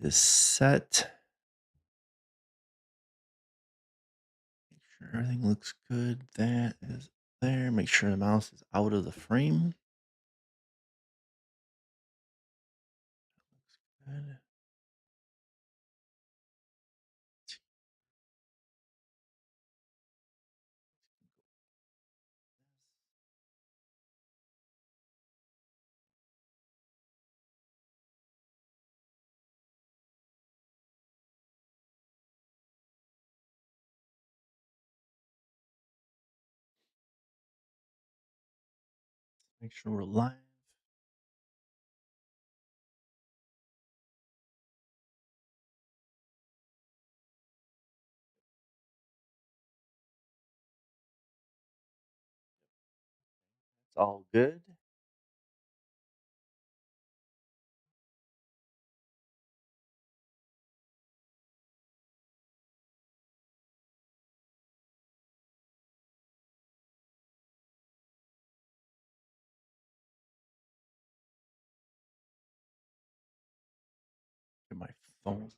this set. Make sure everything looks good. That is there. Make sure the mouse is out of the frame. Good. Make sure we're live. It's all good. Get my phone.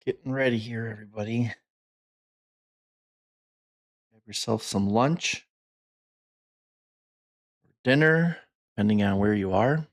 Getting ready here, everybody. Have yourself some lunch or dinner, depending on where you are.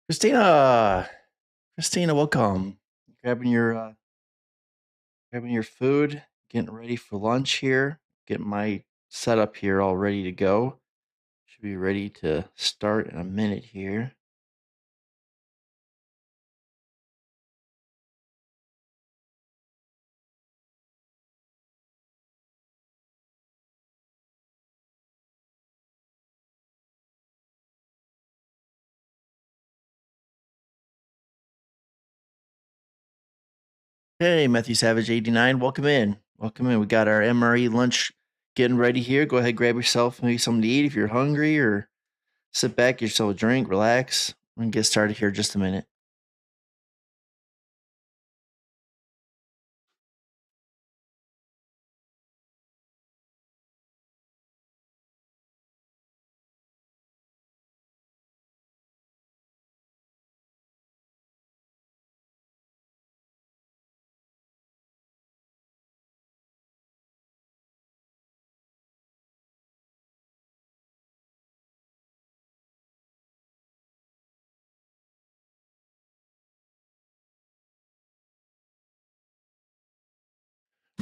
Let's see. Christina, welcome. Grabbing your food, getting ready for lunch here. Getting my setup here all ready to go. Should be ready to start in a minute here. Hey, Matthew Savage 89, welcome in. Welcome in. We got our MRE lunch getting ready here. Go ahead, grab yourself maybe something to eat if you're hungry, or sit back, get yourself a drink, relax. We're gonna get started here in just a minute.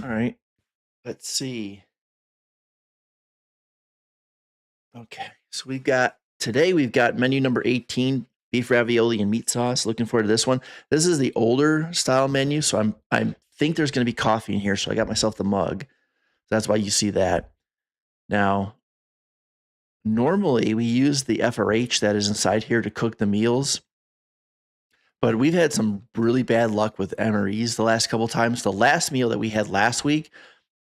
All right. Let's see. Okay. So we've got menu number 18, beef ravioli and meat sauce. Looking forward to this one. This is the older style menu, so I think there's going to be coffee in here, so I got myself the mug. That's why you see that. Now, normally we use the FRH that is inside here to cook the meals, but we've had some really bad luck with MREs the last couple times. The last meal that we had last week,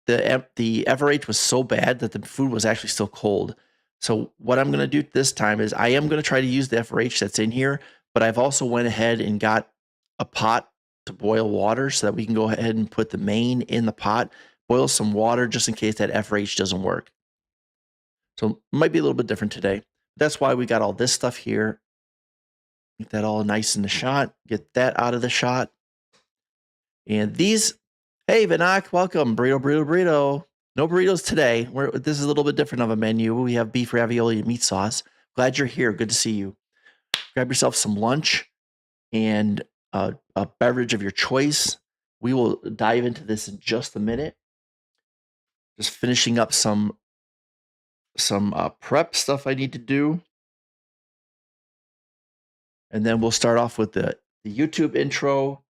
the FRH was so bad that the food was actually still cold. So what I'm going to do this time is I am going to try to use the FRH that's in here, but I've also went ahead and got a pot to boil water so that we can go ahead and put the main in the pot, boil some water just in case that FRH doesn't work. So it might be a little bit different today. That's why we got all this stuff here. Get that all nice in the shot. Get that out of the shot. And these, hey, Vinak, welcome. Burrito. No burritos today. This is a little bit different of a menu. We have beef ravioli and meat sauce. Glad you're here. Good to see you. Grab yourself some lunch and a beverage of your choice. We will dive into this in just a minute. Just finishing up some prep stuff I need to do. And then we'll start off with the YouTube intro,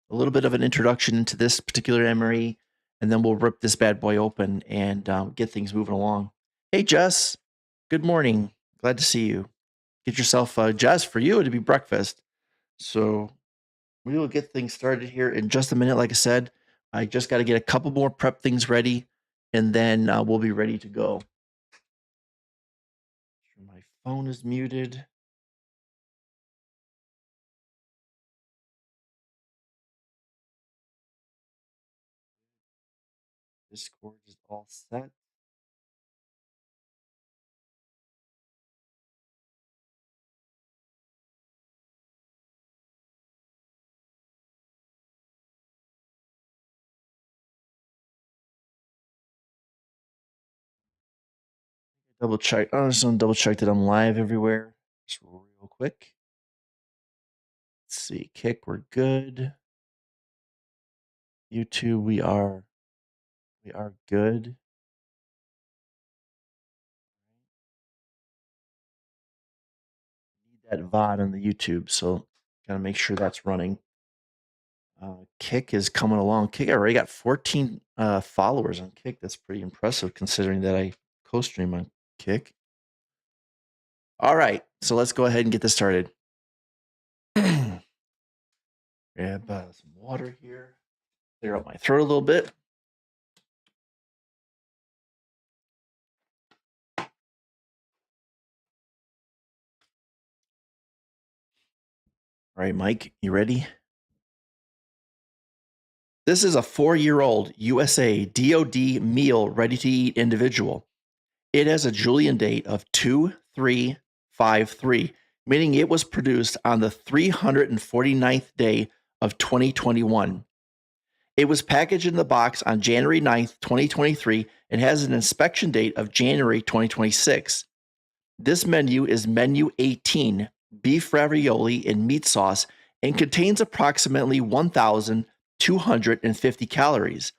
a little bit of an introduction into this particular MRE, and then we'll rip this bad boy open and get things moving along. Hey, Jess, good morning. Glad to see you. Get yourself, Jess, for you, it'd be breakfast. So we will get things started here in just a minute. Like I said, I just got to get a couple more prep things ready, and then we'll be ready to go. My phone is muted. Discord is all set. Double check. I just want to double check that I'm live everywhere. Just real quick. Let's see. Kick, we're good. YouTube, we are good. Need that VOD on the YouTube, so gotta make sure that's running. Kick is coming along. Kick, I already got 14 followers on Kick. That's pretty impressive considering that I co-stream on Kick. All right, so let's go ahead and get this started. Grab some water here. Clear out my throat a little bit. All right, Mike, you ready? This is a 4-year-old USA DoD meal ready-to-eat individual. It has a Julian date of 2353, meaning it was produced on the 349th day of 2021. It was packaged in the box on January 9th, 2023, and has an inspection date of January 2026. This menu is menu 18, beef ravioli and meat sauce, and contains approximately 1,250 calories.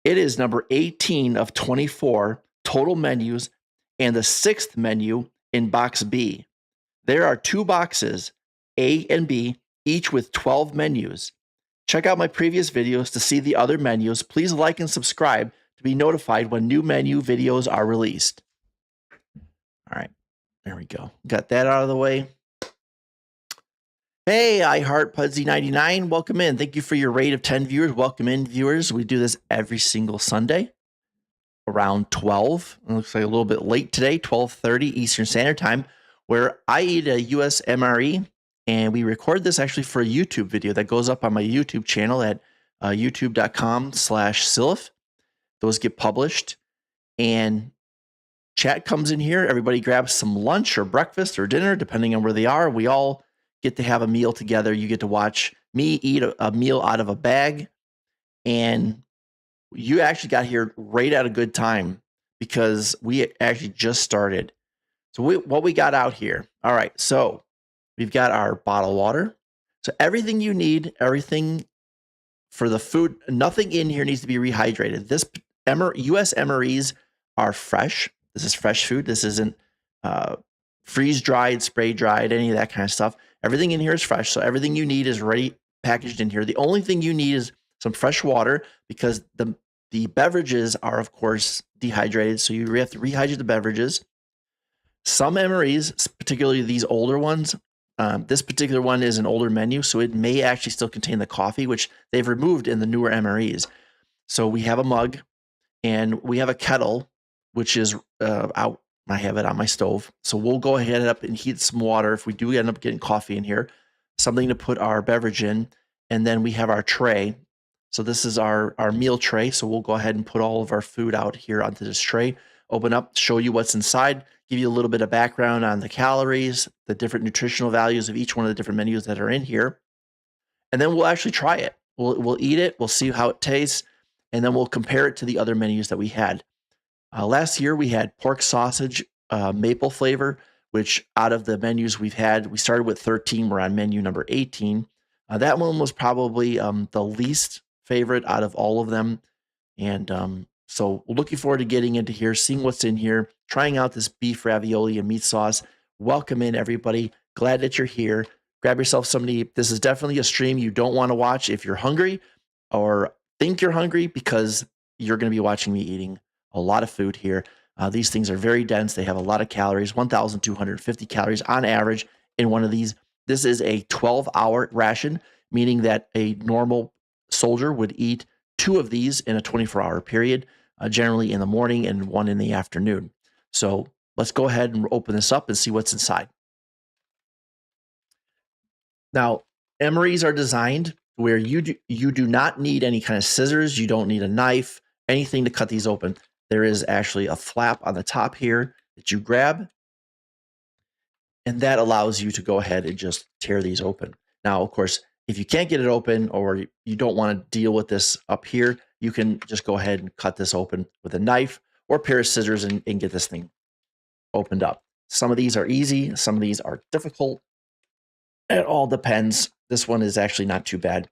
It is number 18 of 24 total menus and the 6th menu in box B. There are 2 boxes, A and B, each with 12 menus. Check out my previous videos to see the other menus. Please like and subscribe to be notified when new menu videos are released. All right, there we go. Got that out of the way. Hey, I Heart Pudsy99, welcome in. Thank you for your rate of 10 viewers. Welcome in, viewers. We do this every single Sunday around 12. It looks like a little bit late today, 12:30 Eastern Standard Time, where I eat a US MRE, and we record this actually for a YouTube video that goes up on my YouTube channel at youtube.com/Silif. Those get published, and chat comes in here. Everybody grabs some lunch or breakfast or dinner, depending on where they are. We all get to have a meal together. You get to watch me eat a meal out of a bag, and you actually got here right at a good time because we actually just started. So what we got out here. All right, so we've got our bottled water. So everything you need, everything for the food, nothing in here needs to be rehydrated. This US MREs are fresh. This is fresh food. This isn't freeze dried, spray dried, any of that kind of stuff. Everything in here is fresh. So everything you need is ready packaged in here. The only thing you need is some fresh water, because the beverages are, of course, dehydrated. So you have to rehydrate the beverages. Some MREs, particularly these older ones, this particular one is an older menu, so it may actually still contain the coffee, which they've removed in the newer MREs. So we have a mug and we have a kettle, which is out. I have it on my stove. So we'll go ahead up and heat some water if we do end up getting coffee in here, something to put our beverage in. And then we have our tray. So this is our meal tray. So we'll go ahead and put all of our food out here onto this tray, open up, show you what's inside, give you a little bit of background on the calories, the different nutritional values of each one of the different menus that are in here. And then we'll actually try it. We'll eat it. We'll see how it tastes. And then we'll compare it to the other menus that we had. Last year, we had pork sausage, maple flavor, which out of the menus we've had, we started with 13. We're on menu number 18. That one was probably the least favorite out of all of them. And so we're looking forward to getting into here, seeing what's in here, trying out this beef ravioli and meat sauce. Welcome in, everybody. Glad that you're here. Grab yourself somebody. This is definitely a stream you don't want to watch if you're hungry or think you're hungry, because you're going to be watching me eating a lot of food here. These things are very dense. They have a lot of calories, 1,250 calories on average in one of these. This is a 12-hour ration, meaning that a normal soldier would eat 2 of these in a 24-hour period, generally in the morning and 1 in the afternoon. So let's go ahead and open this up and see what's inside. Now, MREs are designed where you do not need any kind of scissors. You don't need a knife, anything to cut these open. There is actually a flap on the top here that you grab, and that allows you to go ahead and just tear these open. Now, of course, if you can't get it open or you don't want to deal with this up here, you can just go ahead and cut this open with a knife or a pair of scissors and get this thing opened up. Some of these are easy. Some of these are difficult. It all depends. This one is actually not too bad.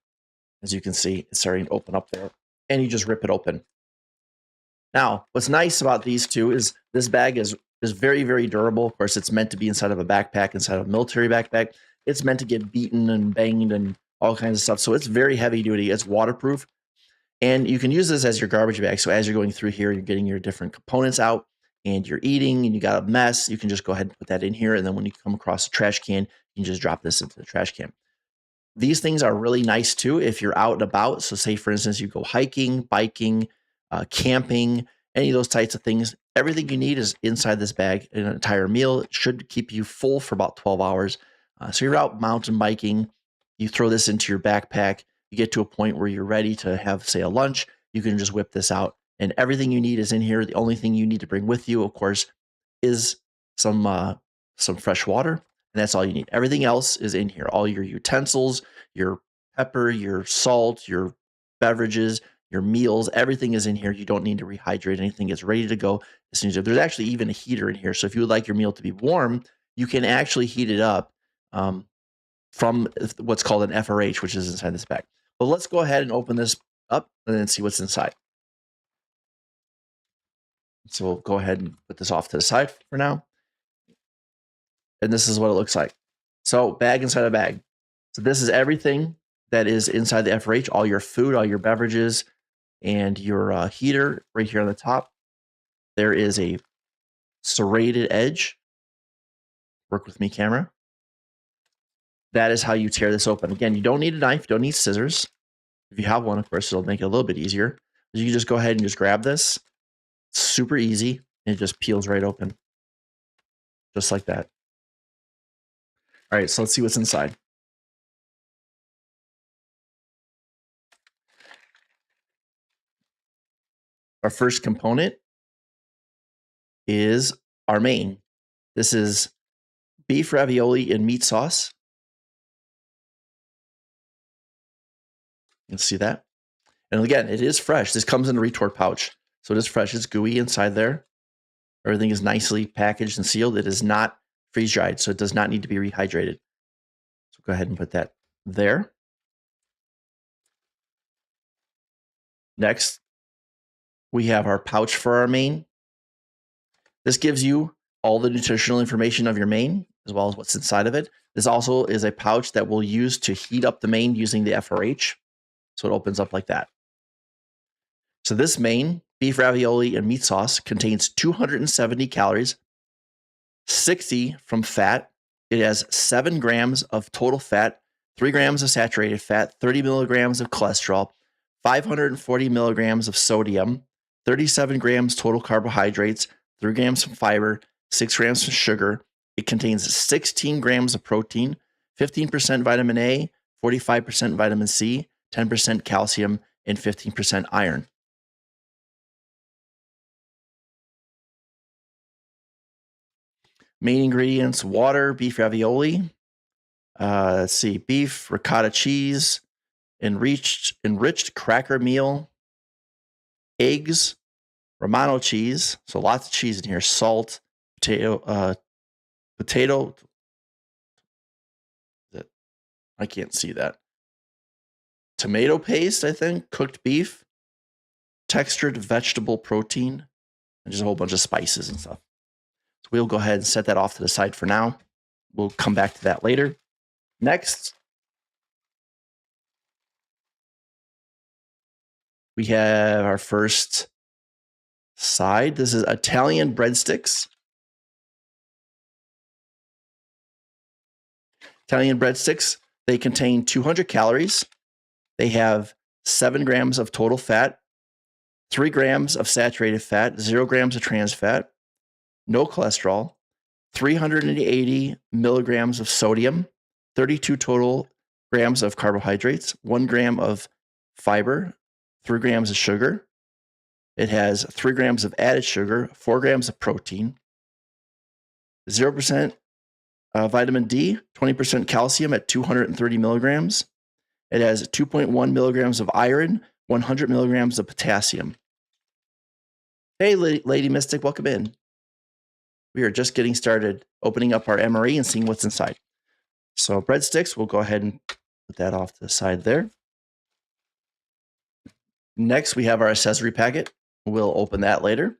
As you can see, it's starting to open up there, and you just rip it open. Now, what's nice about these two is this bag is very, very durable. Of course, it's meant to be inside of a backpack, inside of a military backpack. It's meant to get beaten and banged and all kinds of stuff. So it's very heavy duty. It's waterproof. And you can use this as your garbage bag. So as you're going through here, you're getting your different components out and you're eating and you got a mess, you can just go ahead and put that in here. And then when you come across a trash can, you can just drop this into the trash can. These things are really nice too if you're out and about. So say, for instance, you go hiking, biking, camping, any of those types of things. Everything you need is inside this bag. An entire meal. It should keep you full for about 12 hours. So you're out mountain biking, you throw this into your backpack, you get to a point where you're ready to have, say, a lunch, you can just whip this out and everything you need is in here. The only thing you need to bring with you, of course, is some fresh water, and that's all you need. Everything else is in here. All your utensils, your pepper, your salt, your beverages, your meals, everything is in here. You don't need to rehydrate anything. It's ready to go as soon as there's actually even a heater in here. So if you would like your meal to be warm, you can actually heat it up from what's called an FRH, which is inside this bag. But let's go ahead and open this up and then see what's inside. So we'll go ahead and put this off to the side for now. And this is what it looks like. So bag inside a bag. So this is everything that is inside the FRH, all your food, all your beverages, and your heater right here on the top. There is a serrated edge. Work with me, camera. That is how you tear this open. Again, you don't need a knife, you don't need scissors. If you have one, of course, it'll make it a little bit easier. You can just go ahead and just grab this. It's super easy, and it just peels right open. Just like that. All right, so let's see what's inside. Our first component is our main. This is beef ravioli and meat sauce. You can see that. And again, it is fresh. This comes in a retort pouch. So it is fresh. It's gooey inside there. Everything is nicely packaged and sealed. It is not freeze dried, so it does not need to be rehydrated. So go ahead and put that there. Next, we have our pouch for our main. This gives you all the nutritional information of your main, as well as what's inside of it. This also is a pouch that we'll use to heat up the main using the FRH. So it opens up like that. So this main, beef ravioli and meat sauce, contains 270 calories, 60 from fat. It has 7 grams of total fat, 3 grams of saturated fat, 30 milligrams of cholesterol, 540 milligrams of sodium, 37 grams total carbohydrates, 3 grams from fiber, 6 grams from sugar. It contains 16 grams of protein, 15% vitamin A, 45% vitamin C, 10% calcium, and 15% iron. Main ingredients: water, beef ravioli. Let's see, beef, ricotta cheese, enriched cracker meal, eggs, Romano cheese. So lots of cheese in here. Salt, potato. I can't see that. Tomato paste, I think. Cooked beef, textured vegetable protein, and just a whole bunch of spices and stuff. So we'll go ahead and set that off to the side for now. We'll come back to that later. Next, we have our first side. This is Italian breadsticks. Italian breadsticks, they contain 200 calories. They have 7 grams of total fat, 3 grams of saturated fat, 0 grams of trans fat, no cholesterol, 380 milligrams of sodium, 32 total grams of carbohydrates, 1 gram of fiber, 3 grams of sugar. It has 3 grams of added sugar, 4 grams of protein, 0% vitamin D, 20% calcium at 230 milligrams. It has 2.1 milligrams of iron, 100 milligrams of potassium. Hey, Lady Mystic, welcome in. We are just getting started opening up our MRE and seeing what's inside. So breadsticks, we'll go ahead and put that off to the side there. Next, we have our accessory packet. We'll open that later.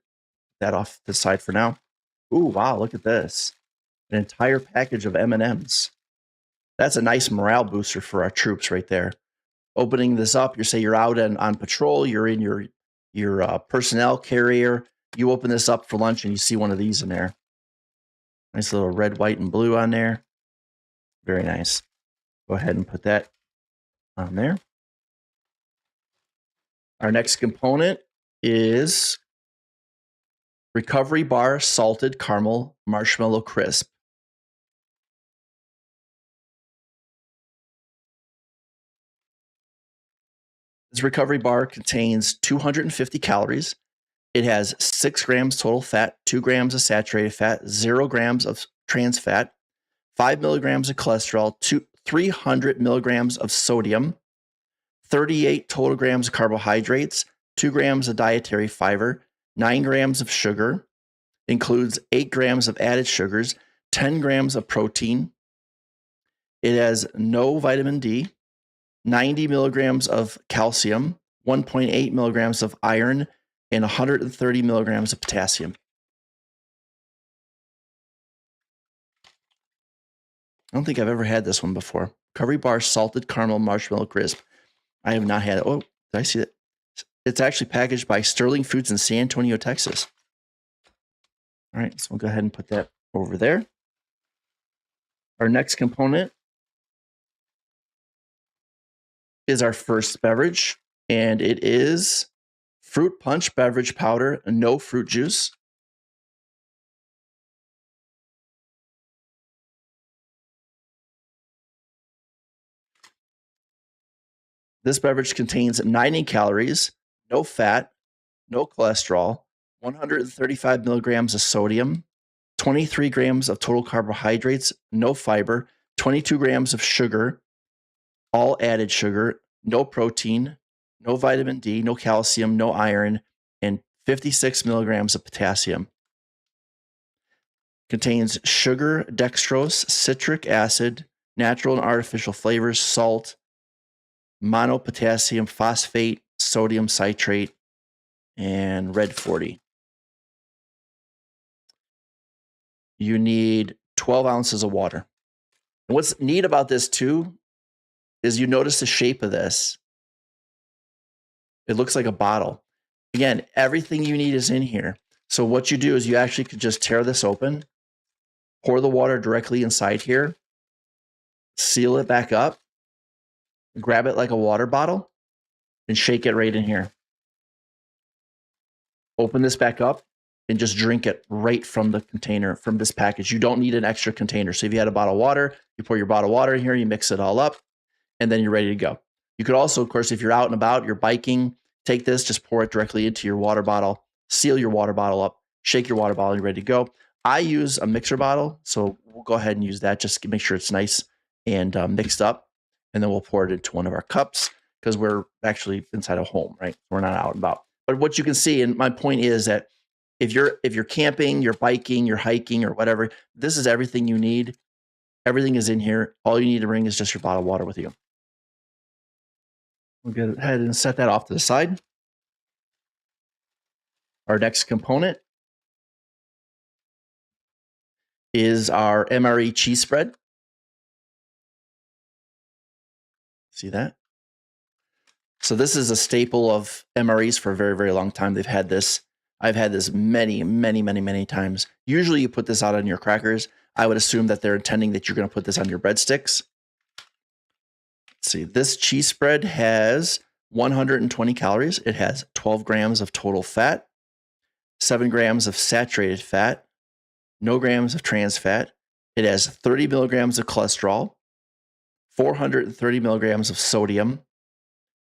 That off to the side for now. Ooh, wow, look at this. An entire package of M&Ms. That's a nice morale booster for our troops right there. Opening this up, you say you're out on patrol, you're in your personnel carrier. You open this up for lunch and you see one of these in there. Nice little red, white, and blue on there. Very nice. Go ahead and put that on there. Our next component is Recovery Bar Salted Caramel Marshmallow Crisp. This recovery bar contains 250 calories. It has 6 grams total fat, 2 grams of saturated fat, 0 grams of trans fat, 5 milligrams of cholesterol, 300 milligrams of sodium, 38 total grams of carbohydrates, 2 grams of dietary fiber, 9 grams of sugar, includes 8 grams of added sugars, 10 grams of protein. It has no vitamin D, 90 milligrams of calcium, 1.8 milligrams of iron, and 130 milligrams of potassium. I don't think I've ever had this one before. Recovery Bar Salted Caramel Marshmallow Crisp. I have not had it. Oh, did I see it? It's actually packaged by Sterling Foods in San Antonio, Texas. All right, so we'll go ahead and put that over there. Our next component is our first beverage, and it is Fruit Punch Beverage Powder, no fruit juice. This beverage contains 90 calories, no fat, no cholesterol, 135 milligrams of sodium, 23 grams of total carbohydrates, no fiber, 22 grams of sugar, all added sugar, no protein, no vitamin D, no calcium, no iron, and 56 milligrams of potassium. Contains sugar, dextrose, citric acid, natural and artificial flavors, salt, monopotassium phosphate, sodium citrate, and red 40. You need 12 ounces of water. And what's neat about this too is you notice the shape of this. It looks like a bottle. Again, everything you need is in here. So what you do is you actually could just tear this open, pour the water directly inside here, seal it back up, grab it like a water bottle, and shake it right in here. Open this back up and just drink it right from the container, from this package. You don't need an extra container. So if you had a bottle of water, you pour your bottle of water in here, you mix it all up, and then you're ready to go. You could also, of course, if you're out and about, you're biking, take this, just pour it directly into your water bottle, seal your water bottle up, shake your water bottle, and you're ready to go. I use a mixer bottle, so we'll go ahead and use that just to make sure it's nice and mixed up. And then we'll pour it into one of our cups because we're actually inside a home, right? We're not out and about. But what you can see, and my point is that if you're camping, you're biking, you're hiking, or whatever, this is everything you need. Everything is in here. All you need to bring is just your bottle of water with you. We'll go ahead and set that off to the side. Our next component is our MRE cheese spread. See that? So this is a staple of MREs for a very, very long time. They've had this. I've had this many, many, many, many times. Usually you put this out on your crackers. I would assume that they're intending that you're going to put this on your breadsticks. Let's see, this cheese spread has 120 calories. It has 12 grams of total fat, 7 grams of saturated fat, no grams of trans fat. It has 30 milligrams of cholesterol, 430 milligrams of sodium,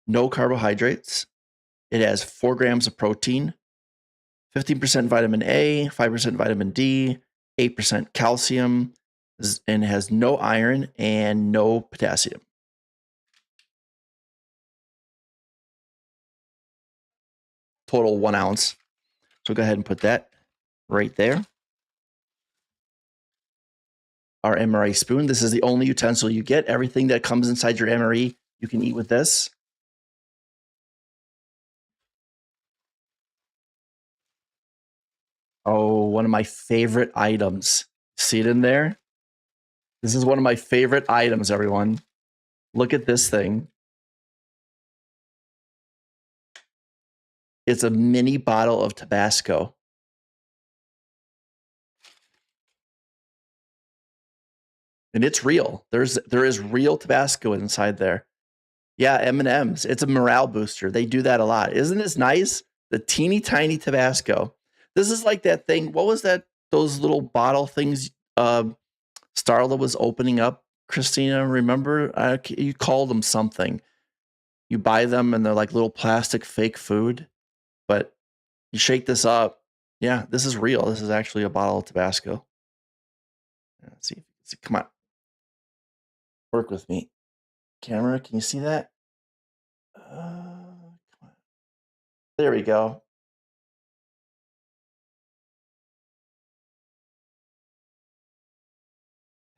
no carbohydrates. It has 4 grams of protein, 15% vitamin A, 5% vitamin D, 8% calcium, and has no iron and no potassium. Total 1 ounce. So go ahead and put that right there. Our MRE spoon. This is the only utensil you get. Everything that comes inside your MRE, you can eat with this. Oh, one of my favorite items. See it in there? This is one of my favorite items, everyone. Look at this thing. It's a mini bottle of Tabasco. And it's real. There is real Tabasco inside there. Yeah, M&Ms. It's a morale booster. They do that a lot. Isn't this nice? The teeny tiny Tabasco. This is like that thing. What was that? Those little bottle things Starla was opening up. Christina, remember? You called them something. You buy them and they're like little plastic fake food. But you shake this up. Yeah, this is real. This is actually a bottle of Tabasco. Let's see. Come on. Work with me. Camera, can you see that? Come on. There we go.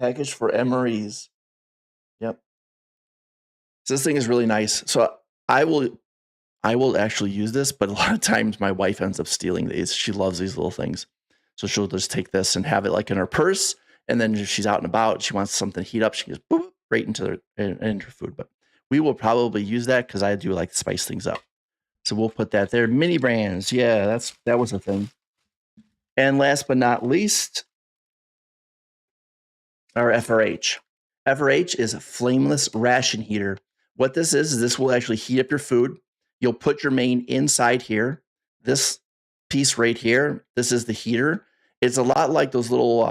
Package for MREs. Yep. So this thing is really nice. So I will actually use this, but a lot of times my wife ends up stealing these. She loves these little things. So she'll just take this and have it like in her purse. And then if she's out and about, she wants something to heat up, she just boop, right into her food. But we will probably use that because I do like to spice things up. So we'll put that there. Mini brands. Yeah, that was a thing. And last but not least, our FRH. FRH is a flameless ration heater. What this is this will actually heat up your food. You'll put your main inside here. This piece right here, this is the heater. It's a lot like those little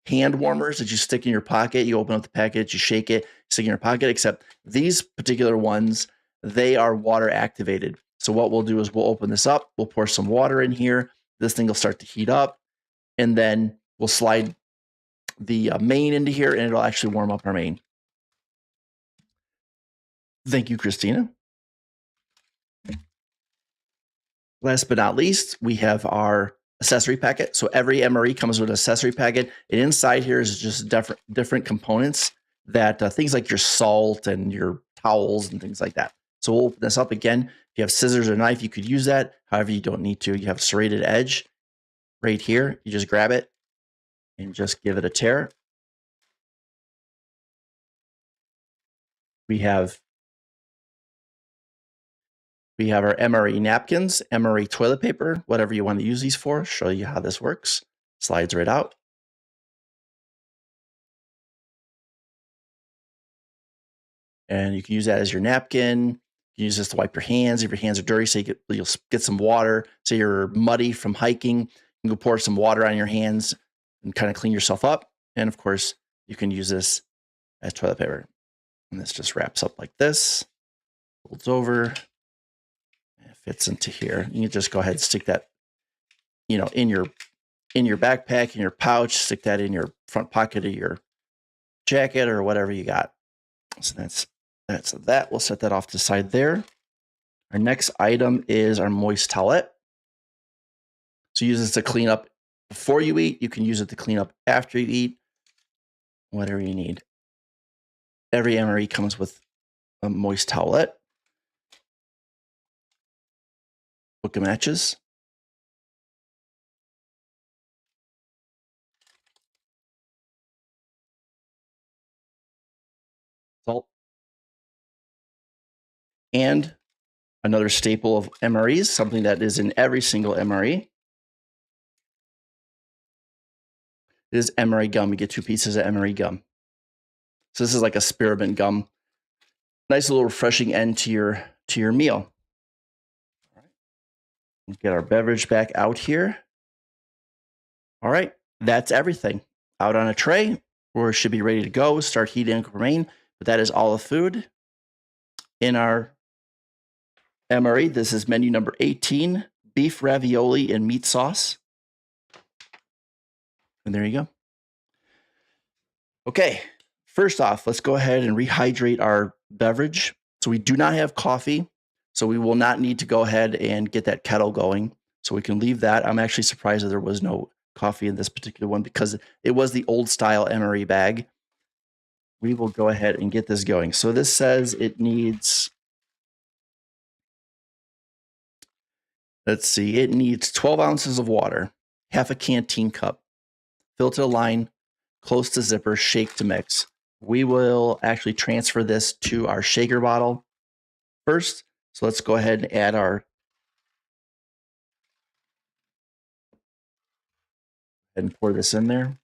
hand warmers that you stick in your pocket. You open up the package, you shake it, stick it in your pocket, except these particular ones, they are water activated. So what we'll do is we'll open this up, we'll pour some water in here. This thing will start to heat up, and then we'll slide the main into here, and it'll actually warm up our main. Thank you, Christina. Last but not least, we have our accessory packet. So every MRE comes with an accessory packet, and inside here is just different components that things like your salt and your towels and things like that. So we'll open this up again. If you have scissors or knife, you could use that. However, you don't need to. You have a serrated edge right here. You just grab it and just give it a tear. We have our MRE napkins, MRE toilet paper, whatever you want to use these for. Show you how this works. Slides right out. And you can use that as your napkin. You can use this to wipe your hands. If your hands are dirty, so you'll get some water. Say you're muddy from hiking, you can go pour some water on your hands and kind of clean yourself up. And of course, you can use this as toilet paper. And this just wraps up like this, folds over, and fits into here. You can just go ahead and stick that, in your backpack, in your pouch, stick that in your front pocket of your jacket or whatever you got. So that's that. We'll set that off to the side there. Our next item is our moist towelette. So use this to clean up before you eat. You can use it to clean up after you eat, whatever you need. Every MRE comes with a moist towelette. Book of matches. Salt. And another staple of MREs, something that is in every single MRE, is MRE gum. You get 2 pieces of MRE gum. So this is like a spearmint gum. Nice little refreshing end to your meal. All right. Let's get our beverage back out here. All right, that's everything. Out on a tray, or should be ready to go. Start heating and remain. But that is all the food in our MRE. This is menu number 18, beef ravioli and meat sauce. And there you go. Okay, first off, let's go ahead and rehydrate our beverage. So we do not have coffee, so we will not need to go ahead and get that kettle going. So we can leave that. I'm actually surprised that there was no coffee in this particular one because it was the old style MRE bag. We will go ahead and get this going. So this says it needs, let's see, it needs 12 ounces of water, half a canteen cup, fill to the line, close to zipper, shake to mix. We will actually transfer this to our shaker bottle first. So let's go ahead and add our, and pour this in there.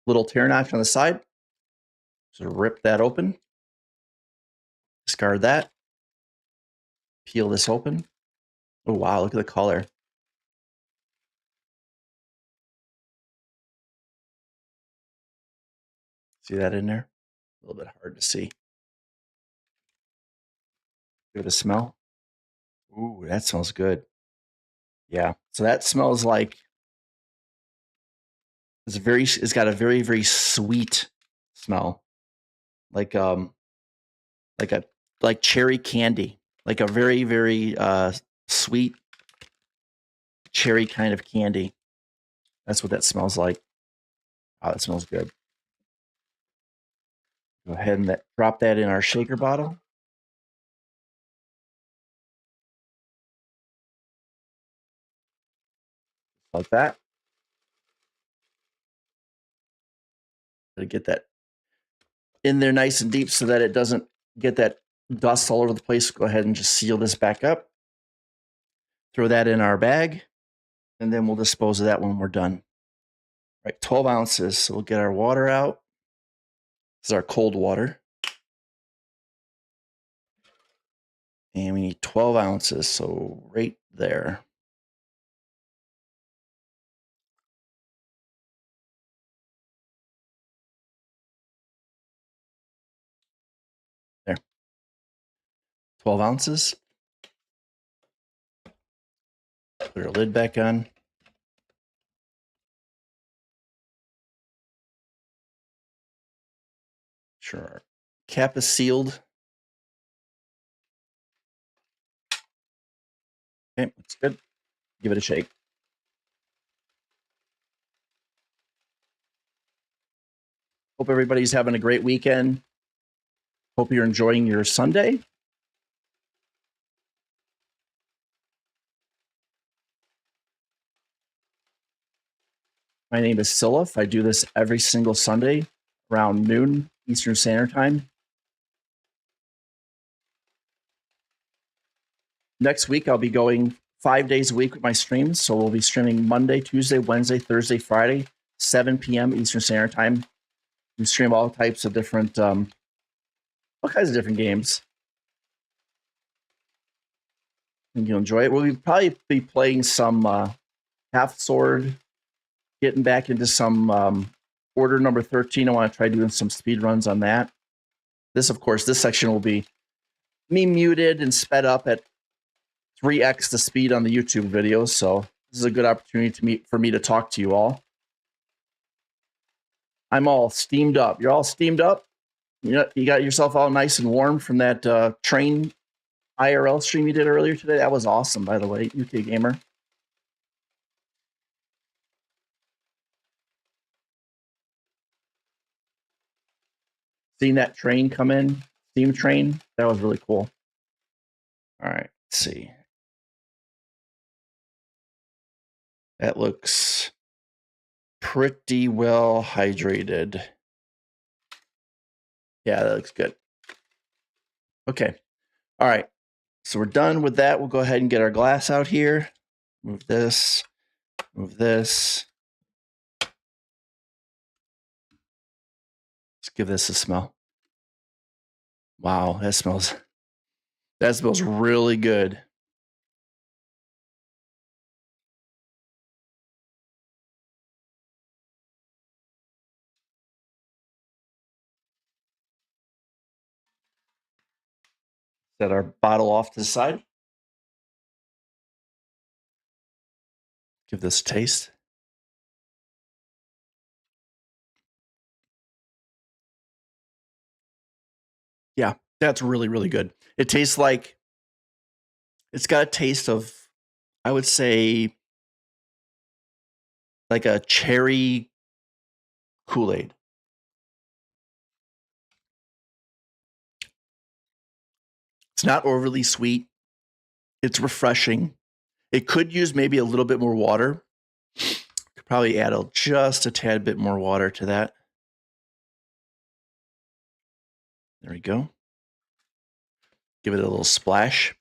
Little tear notch on the side. So rip that open. Discard that. Peel this open. Oh, wow, look at the color. See that in there? A little bit hard to see. Give it a smell. Ooh, that smells good. Yeah. So that smells like it's got a very, very sweet smell. Like cherry candy. Like a very, very sweet cherry kind of candy. That's what that smells like. Oh, it smells good. Go ahead and drop that in our shaker bottle. Like that. To get that in there nice and deep so that it doesn't get that dust all over the place. Go ahead and just seal this back up. Throw that in our bag, and then we'll dispose of that when we're done. Right, 12 ounces. So we'll get our water out. This is our cold water. And we need 12 ounces, so right there. There. 12 ounces. Put our lid back on. Sure, our cap is sealed. Okay, that's good. Give it a shake. Hope everybody's having a great weekend. Hope you're enjoying your Sunday. My name is Silif. I do this every single Sunday around noon Eastern Standard Time. Next week, I'll be going 5 days a week with my streams. So we'll be streaming Monday, Tuesday, Wednesday, Thursday, Friday, 7 p.m. Eastern Standard Time. We stream all types of different, all kinds of different games. And you'll enjoy it. We'll probably be playing some Half Sword, getting back into some Order number 13. I want to try doing some speed runs on that. This, of course, this section will be me muted and sped up at 3x the speed on the YouTube videos. So this is a good opportunity for me to talk to you all. I'm all steamed up. You're all steamed up? You got yourself all nice and warm from that train IRL stream you did earlier today? That was awesome, by the way, UK Gamer. Seeing that train come in, steam train, that was really cool. All right, let's see. That looks pretty well hydrated. Yeah, that looks good. Okay. All right. So we're done with that. We'll go ahead and get our glass out here. Move this. Move this. Let's give this a smell. Wow, that smells really good. Set our bottle off to the side. Give this a taste. Yeah, that's really, really good. It tastes like, it's got a taste of, I would say, like a cherry Kool-Aid. It's not overly sweet. It's refreshing. It could use maybe a little bit more water. Could probably add just a tad bit more water to that. There we go. Give it a little splash.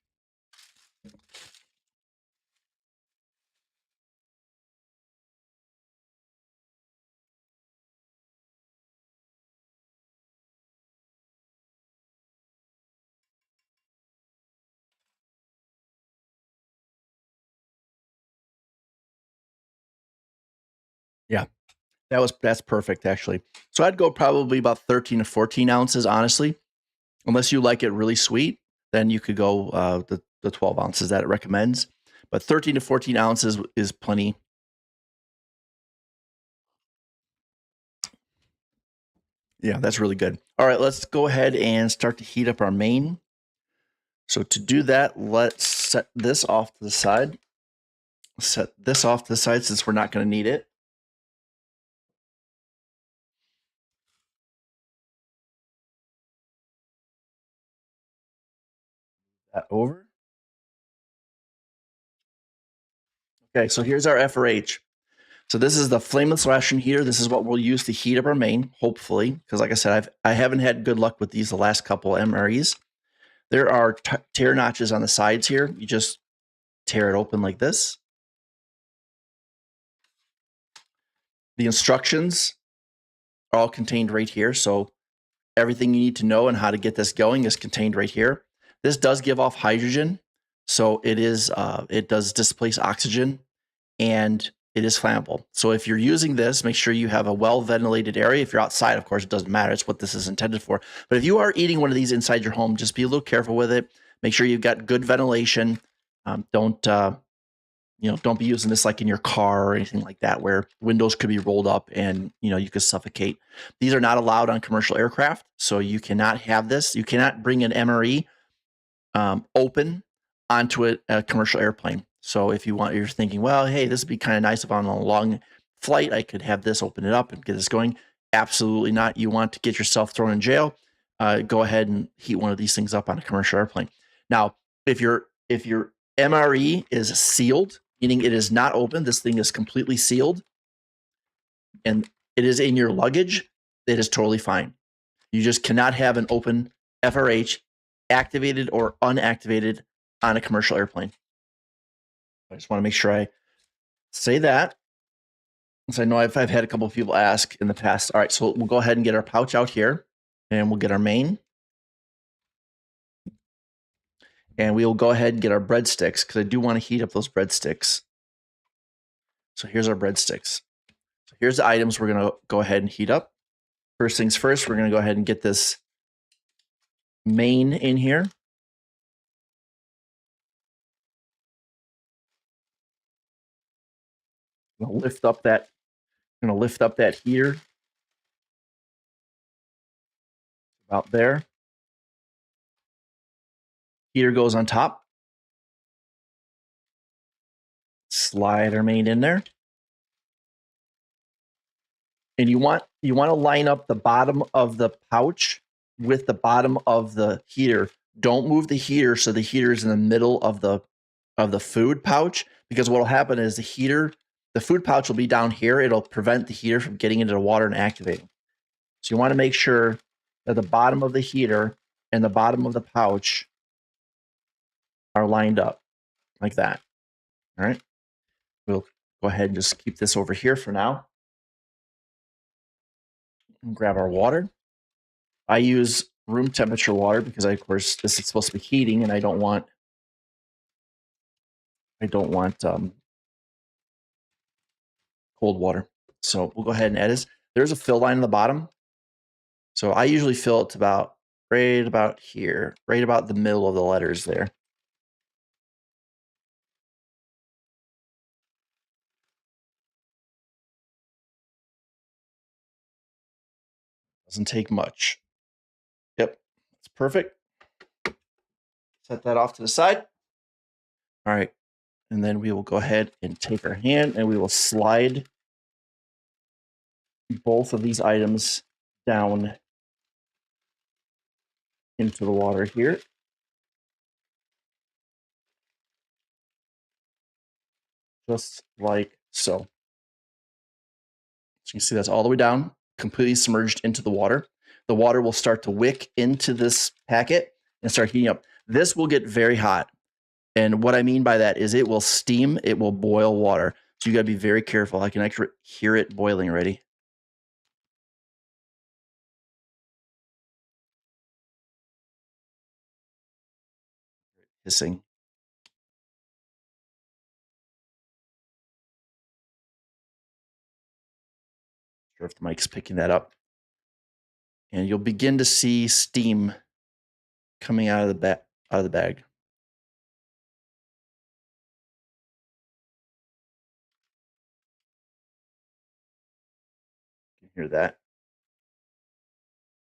Yeah, that's perfect, actually. So I'd go probably about 13 to 14 ounces, honestly. Unless you like it really sweet, then you could go the 12 ounces that it recommends. But 13 to 14 ounces is plenty. Yeah, that's really good. All right, let's go ahead and start to heat up our main. So to do that, let's set this off to the side. Set this off to the side since we're not going to need it. That over. Okay, so here's our FRH. So this is the flameless ration heater. This is what we'll use to heat up our main, hopefully, because like I said, I haven't had good luck with these the last couple MREs. There are tear notches on the sides here. You just tear it open like this. The instructions are all contained right here. So everything you need to know and how to get this going is contained right here. This does give off hydrogen. So it does displace oxygen, and it is flammable. So if you're using this, make sure you have a well-ventilated area. If you're outside, of course, it doesn't matter. It's what this is intended for. But if you are eating one of these inside your home, just be a little careful with it. Make sure you've got good ventilation. Don't be using this like in your car or anything like that, where windows could be rolled up and you could suffocate. These are not allowed on commercial aircraft, so you cannot have this. You cannot bring an MRE open onto a commercial airplane. So if you're thinking, well, hey, this would be kind of nice if I'm on a long flight, I could have this, open it up and get this going. Absolutely not. You want to get yourself thrown in jail. Go ahead and heat one of these things up on a commercial airplane. Now, if your MRE is sealed, meaning it is not open, this thing is completely sealed, and it is in your luggage, it is totally fine. You just cannot have an open FRH activated or unactivated on a commercial airplane. I just want to make sure I say that. So I know I've had a couple of people ask in the past. All right, so we'll go ahead and get our pouch out here, and we'll get our main. And we'll go ahead and get our breadsticks, because I do want to heat up those breadsticks. So here's our breadsticks. So here's the items we're going to go ahead and heat up. First things first, we're going to go ahead and get this main in here. I'm going to lift up that heater about there. Heater goes on top. Slide our main in there. And you want to line up the bottom of the pouch with the bottom of the heater. Don't move the heater so the heater is in the middle of the food pouch, because what will happen is the food pouch will be down here. It'll prevent the heater from getting into the water and activating. So you want to make sure that the bottom of the heater and the bottom of the pouch are lined up like that. All right. We'll go ahead and just keep this over here for now. And grab our water. I use room temperature water because of course this is supposed to be heating, and I don't want cold water. So we'll go ahead and add this. There's a fill line in the bottom. So I usually fill it to right about here, right about the middle of the letters there. Doesn't take much. Yep, it's perfect. Set that off to the side. All right, and then we will go ahead and take our hand and we will slide both of these items down into the water here. Just like so. So you can see that's all the way down, completely submerged into the water. The water will start to wick into this packet and start heating up. This will get very hot. And what I mean by that is it will steam, it will boil water. So you got to be very careful. I can actually hear it boiling already. Hissing. Sure if the mic's picking that up. And you'll begin to see steam coming out of the bag. You can hear that.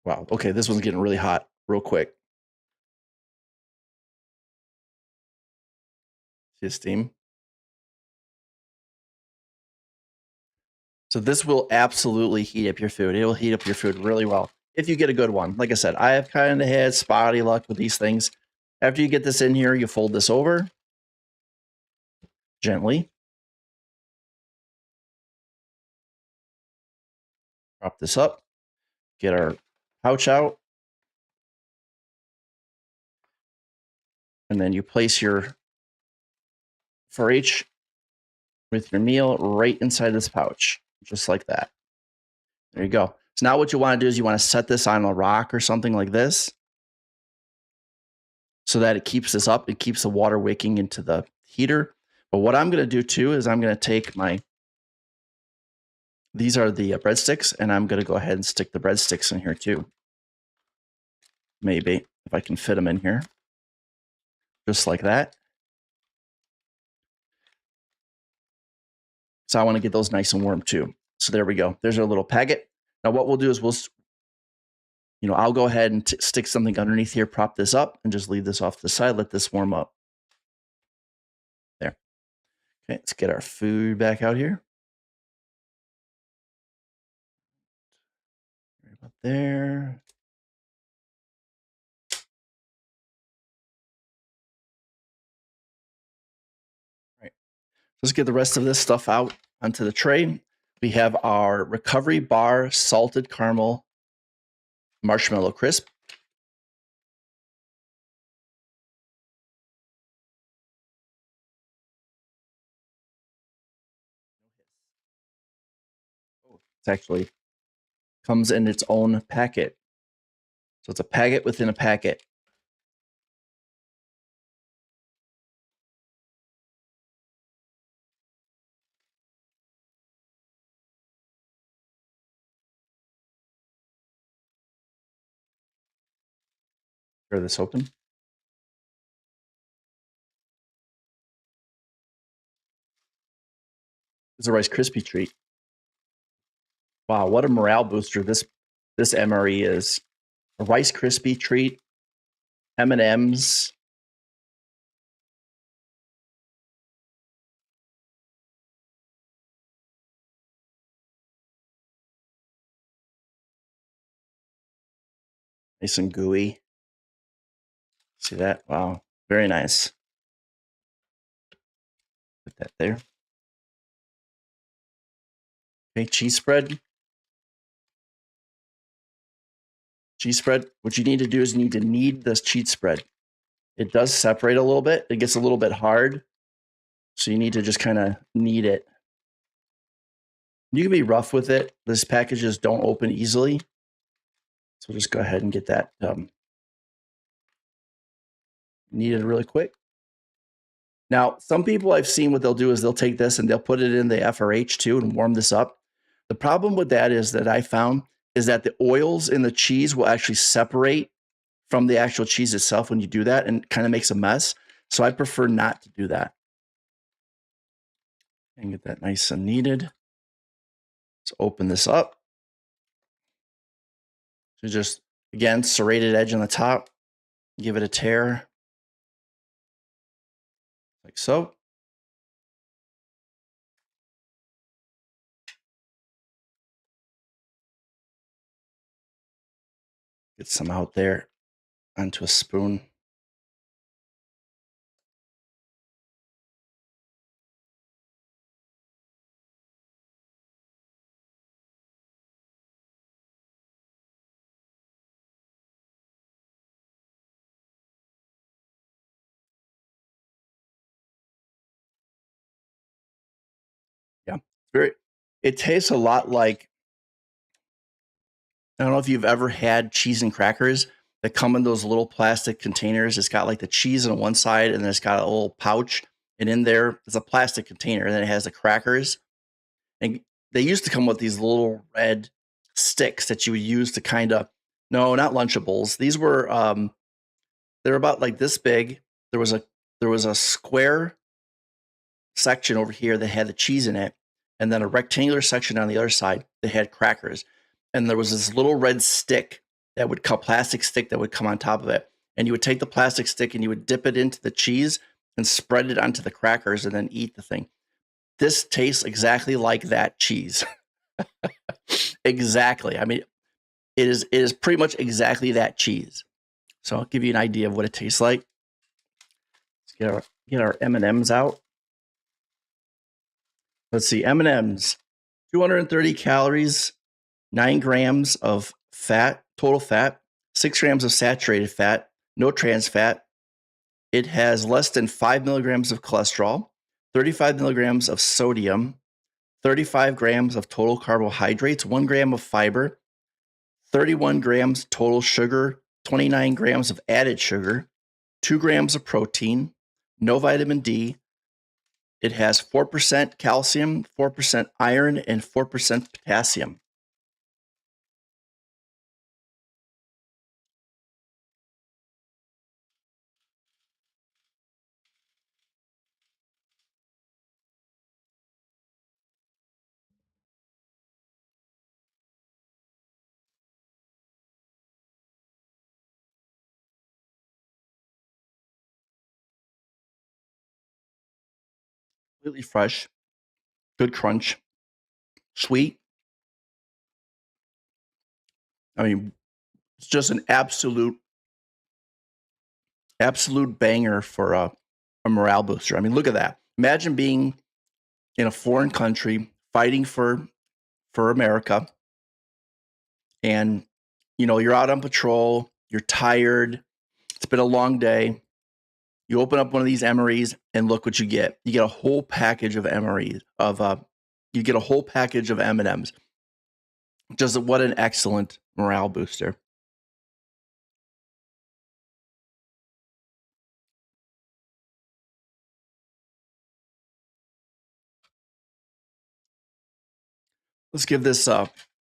Wow. Okay, this one's getting really hot real quick. See the steam? So this will absolutely heat up your food. It will heat up your food really well if you get a good one. Like I said, I have kind of had spotty luck with these things. After you get this in here, you fold this over gently. Prop this up. Get our pouch out. And then you place your 4H with your meal right inside this pouch, just like that. There you go. So now what you want to do is you want to set this on a rock or something like this so that it keeps this up. It keeps the water wicking into the heater. But what I'm going to do too is I'm going to take these are the breadsticks, and I'm going to go ahead and stick the breadsticks in here too. Maybe if I can fit them in here, just like that. So I want to get those nice and warm too. So there we go. There's our little packet. Now what we'll do is I'll go ahead and stick something underneath here, prop this up, and just leave this off to the side. Let this warm up. There. Okay, let's get our food back out here. Right about there. All right. Let's get the rest of this stuff out onto the tray. We have our Recovery Bar Salted Caramel Marshmallow Crisp. It's actually comes in its own packet. So it's a packet within a packet. Tear this open. It's a Rice Krispie treat. Wow, what a morale booster this MRE is. A Rice Krispie treat, M&Ms. Nice and gooey. See that? Wow, very nice. Put that there. Okay, cheese spread. Cheese spread. What you need to do is you need to knead this cheese spread. It does separate a little bit. It gets a little bit hard. So you need to just kind of knead it. You can be rough with it. These packages don't open easily. So just go ahead and get that kneaded really quick. Now, some people I've seen what they'll do is they'll take this and they'll put it in the FRH too and warm this up. The problem with that is that I found is that the oils in the cheese will actually separate from the actual cheese itself when you do that, and kind of makes a mess. So I prefer not to do that. And get that nice and kneaded. Let's open this up. So just, again, serrated edge on the top. Give it a tear. Like so. Get some out there onto a spoon. Yeah, it tastes a lot like, I don't know if you've ever had cheese and crackers that come in those little plastic containers. It's got like the cheese on one side and then it's got a little pouch. And in there, it's a plastic container. And then it has the crackers. And they used to come with these little red sticks that you would use to kind of, no, not Lunchables. These were, they're about like this big. There was a square section over here that had the cheese in it, and then a rectangular section on the other side that had crackers. And there was this little red stick that would come, plastic stick that would come on top of it. And you would take the plastic stick and you would dip it into the cheese and spread it onto the crackers and then eat the thing. This tastes exactly like that cheese. Exactly. I mean, it is pretty much exactly that cheese. So I'll give you an idea of what it tastes like. Let's get our M&Ms out. Let's see, M&Ms, 230 calories, 9 grams of fat, total fat, 6 grams of saturated fat, no trans fat. It has less than 5 milligrams of cholesterol, 35 milligrams of sodium, 35 grams of total carbohydrates, 1 gram of fiber, 31 grams total sugar, 29 grams of added sugar, 2 grams of protein, no vitamin D. It has 4% calcium, 4% iron, and 4% potassium. Completely fresh, good crunch, sweet. I mean, it's just an absolute banger for a morale booster. I mean, look at that. Imagine being in a foreign country, fighting for for America. And, you're out on patrol, you're tired, it's been a long day. You open up one of these MREs and look what you get. You get a whole package of MREs you get a whole package of M&Ms. Just what an excellent morale booster. Let's give this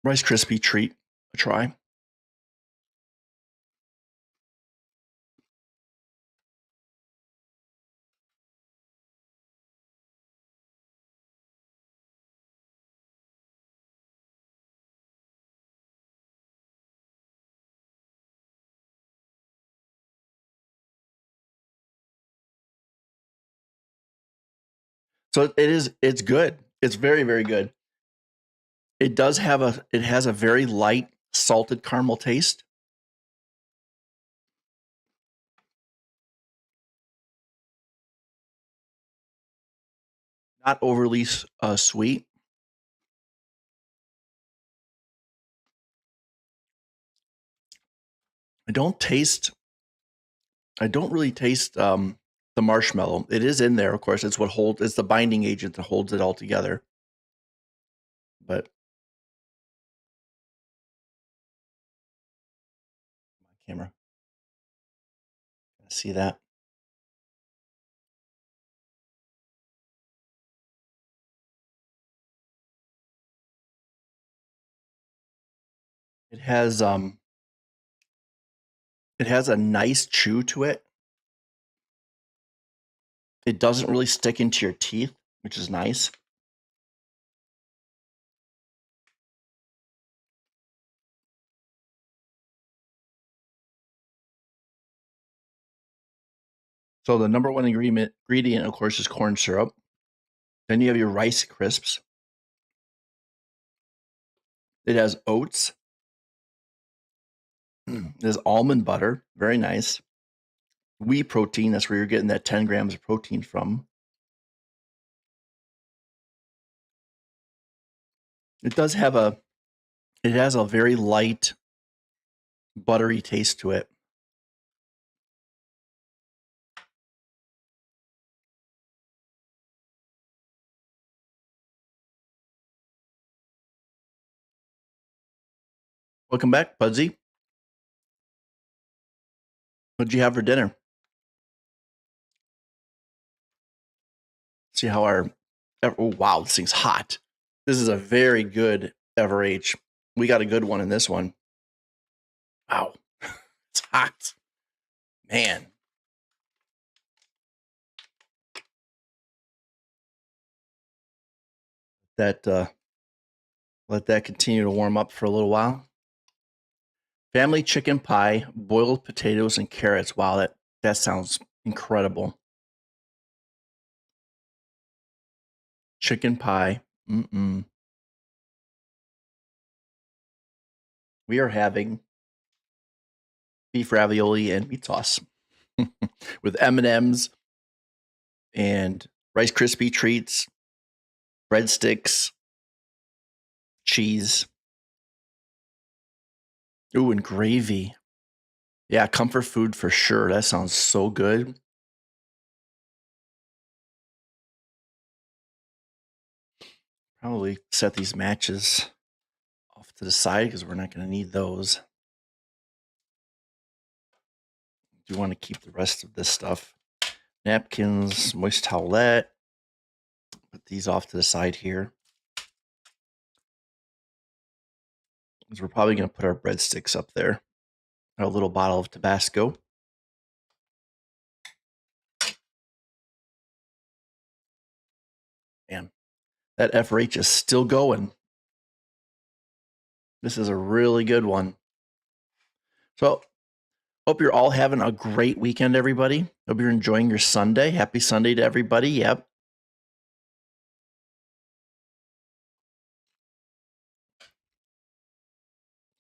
Rice Krispie treat a try. So it's good. It's very, very good. It has a very light salted caramel taste. Not overly sweet. I don't really taste the marshmallow. It is in there, of course. It's the binding agent that holds it all together. But camera, see that? It has a nice chew to it. It doesn't really stick into your teeth, which is nice. So the number one ingredient, of course, is corn syrup. Then you have your Rice Crisps. It has oats. It has almond butter. Very nice. Whey protein. That's where you're getting that 10 grams of protein from. It has a very light, buttery taste to it. Welcome back, Budsy. What'd you have for dinner? See how oh wow, this thing's hot. This is a very good Ever-H. We got a good one in this one. Wow, it's hot, man. That let that continue to warm up for a little while. Family chicken pie, boiled potatoes and carrots. Wow, that sounds incredible. Chicken pie. We are having beef ravioli and meat sauce with M&Ms and Rice Krispie treats, breadsticks, cheese. Ooh, and gravy. Yeah, comfort food for sure. That sounds so good. Probably set these matches off to the side because we're not going to need those. Do want to keep the rest of this stuff. Napkins, moist towelette. Put these off to the side here. Because we're probably going to put our breadsticks up there. Our little bottle of Tabasco. Man, that FRH is still going. This is a really good one. So, hope you're all having a great weekend, everybody. Hope you're enjoying your Sunday. Happy Sunday to everybody. Yep.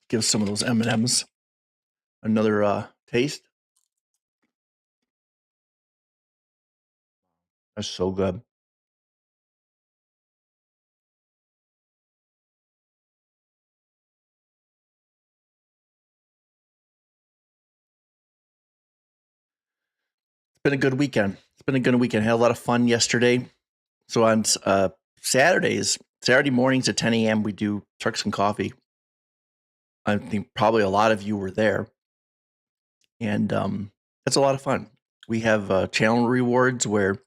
Give some of those M&Ms another taste. That's so good. been a good weekend. It's been a good weekend. Had a lot of fun yesterday. So on Saturday mornings at 10 a.m., we do Trucks and Coffee. I think probably a lot of you were there, and it's a lot of fun. We have channel rewards where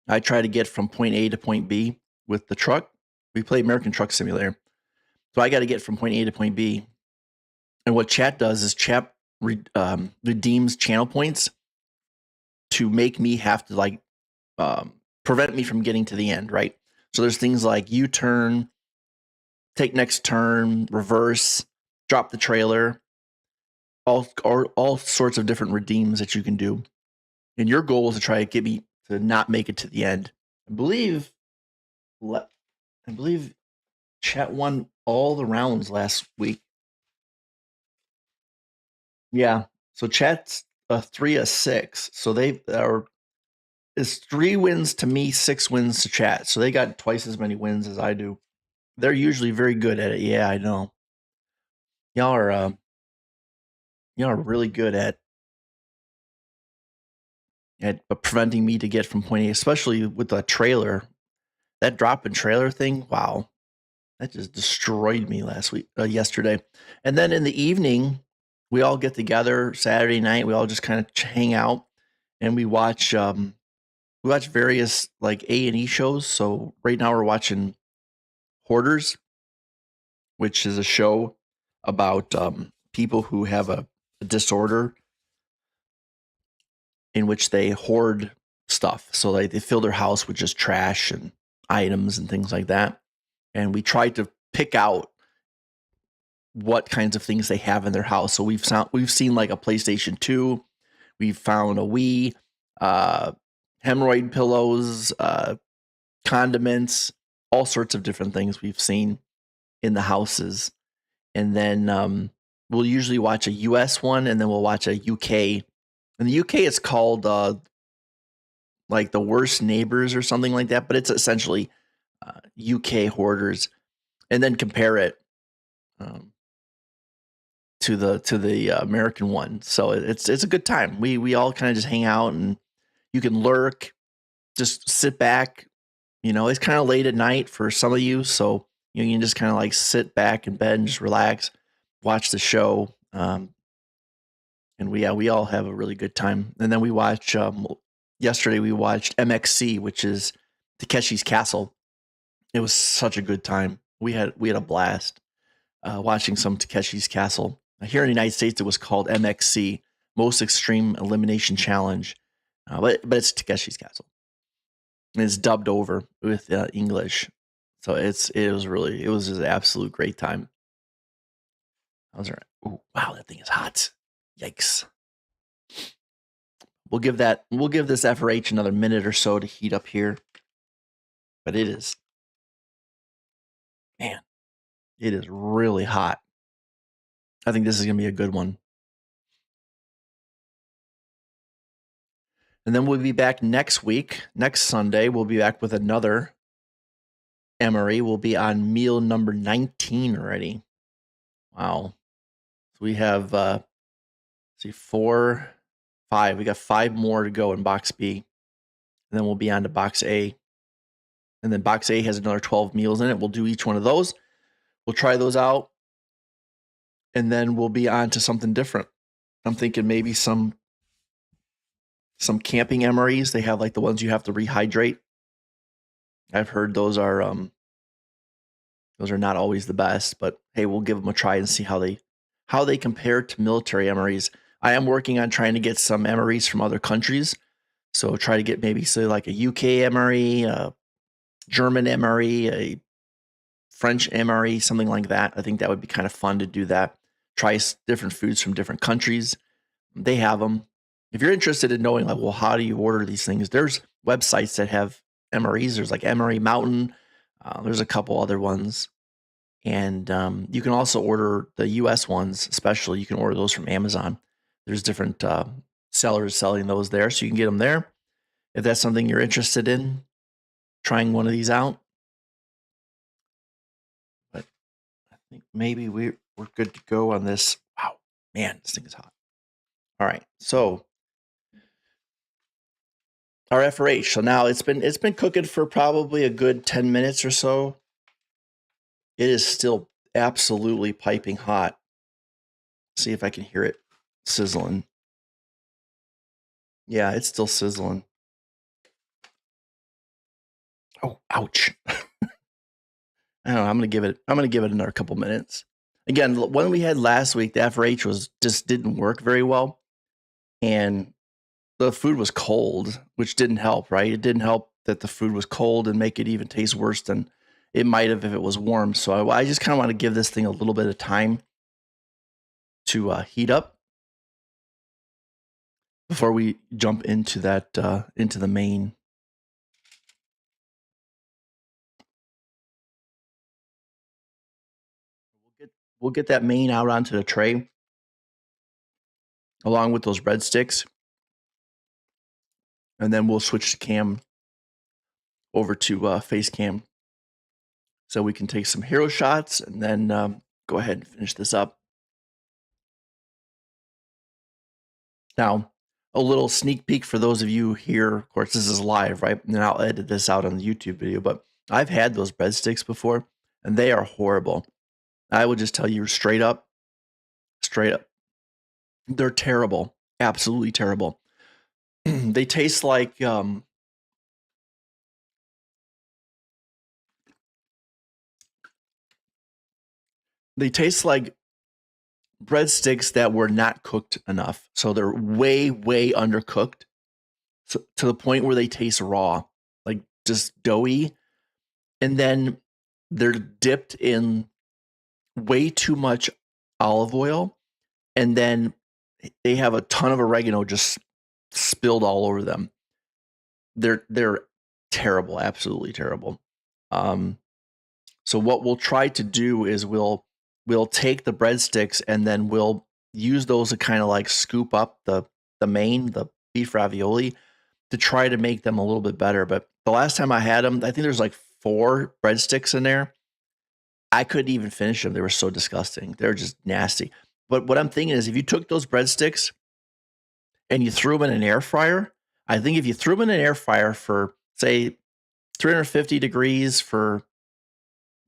I try to get from point A to point B with the truck. We play American Truck Simulator, so I got to get from point A to point B. And what chat does is chat redeems channel points to make me have to prevent me from getting to the end, right? So there's things like U-turn, take next turn, reverse, drop the trailer, all sorts of different redeems that you can do. And your goal is to try to get me to not make it to the end. I believe chat won all the rounds last week. Yeah. So chat's a 3-6. So they are it's 3 wins to me, 6 wins to chat. So they got twice as many wins as I do. They're usually very good at it. Yeah, I know. Y'all are really good at preventing me to get from point A, especially with the trailer. That drop in trailer thing, wow, that just destroyed me yesterday. And then in the evening, we all get together Saturday night. We all just kind of hang out and we watch various like A&E shows. So right now we're watching Hoarders, which is a show about people who have a disorder in which they hoard stuff. So they fill their house with just trash and items and things like that. And we tried to pick out what kinds of things they have in their house. So we've seen like a PlayStation 2, we've found a Wii, hemorrhoid pillows, condiments, all sorts of different things we've seen in the houses. And then we'll usually watch a US one, and then we'll watch a UK. In the UK, it's called like The Worst Neighbors or something like that, but it's essentially UK hoarders, and then compare it to the American one. So it's a good time. We all kind of just hang out, and you can lurk, just sit back. It's kind of late at night for some of you, so you can just kind of like sit back in bed and just relax, watch the show. And we all have a really good time. And then we watch yesterday we watched MXC, which is Takeshi's Castle. It was such a good time. We had a blast watching some Takeshi's Castle. Here in the United States, it was called MXC, Most Extreme Elimination Challenge, but it's Takeshi's Castle. And it's dubbed over with English, so it was just an absolute great time. Oh wow, that thing is hot! Yikes! We'll give this FRH another minute or so to heat up here, but it is really hot. I think this is gonna be a good one. And then we'll be back next week. Next Sunday, we'll be back with another MRE. We'll be on meal number 19 already. Wow. So we have 4, 5. We got 5 more to go in box B. And then we'll be on to box A. And then box A has another 12 meals in it. We'll do each one of those. We'll try those out. And then we'll be on to something different. I'm thinking maybe some camping MREs. They have like the ones you have to rehydrate. I've heard those are not always the best, but hey, we'll give them a try and see how they compare to military MREs. I am working on trying to get some MREs from other countries. So try to get maybe say like a UK MRE, a German MRE, a French MRE, something like that. I think that would be kind of fun to do that. Try different foods from different countries. They have them. If you're interested in knowing like, well, how do you order these things? There's websites that have MREs. There's like MRE Mountain. There's a couple other ones. And you can also order the US ones, especially. You can order those from Amazon. There's different sellers selling those there, so you can get them there. If that's something you're interested in, trying one of these out. But I think maybe we're good to go on this. Wow, man, this thing is hot. All right, so our FRH. So now it's been cooking for probably a good 10 minutes or so. It is still absolutely piping hot. See if I can hear it sizzling. Yeah, it's still sizzling. Oh, ouch. I don't know. I'm gonna give it another couple minutes. Again, one we had last week, the FRH just didn't work very well. And the food was cold, which didn't help, right? It didn't help that the food was cold and make it even taste worse than it might have if it was warm. So I just kind of want to give this thing a little bit of time to heat up before we jump into that into the main. We'll get that main out onto the tray along with those breadsticks, and then we'll switch the cam over to face cam so we can take some hero shots and then go ahead and finish this up. Now, a little sneak peek for those of you here. Of course, this is live, right? And I'll edit this out on the YouTube video, but I've had those breadsticks before, and they are horrible. I will just tell you straight up, they're terrible, absolutely terrible. They taste like breadsticks that were not cooked enough. So they're way, way undercooked, so, to the point where they taste raw, like just doughy. And then they're dipped in way too much olive oil. And then they have a ton of oregano just spilled all over them. They're terrible, absolutely terrible. So what we'll try to do is we'll take the breadsticks and then we'll use those to kind of like scoop up the beef ravioli to try to make them a little bit better. But the last time I had them, I think there's like 4 breadsticks in there. I couldn't even finish them. They were so disgusting. They're just nasty. But what I'm thinking is if you took those breadsticks and you threw them in an air fryer, I think if you threw them in an air fryer for, say, 350 degrees for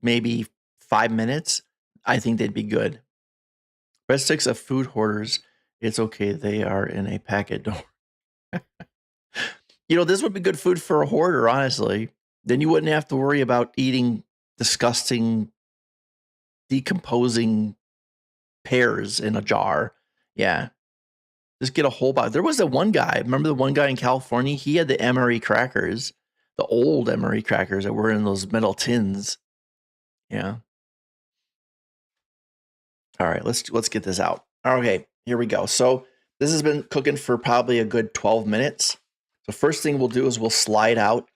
maybe 5 minutes, I think they'd be good. Breadsticks of food hoarders, it's okay. They are in a packet. Don't this would be good food for a hoarder, honestly. Then you wouldn't have to worry about eating disgusting, decomposing pears in a jar. Yeah. Just get a whole box. There was the one guy, remember the one guy in California? He had the MRE crackers, the old MRE crackers that were in those metal tins. Yeah. All right, let's get this out. Okay, here we go. So this has been cooking for probably a good 12 minutes. So first thing we'll do is we'll slide out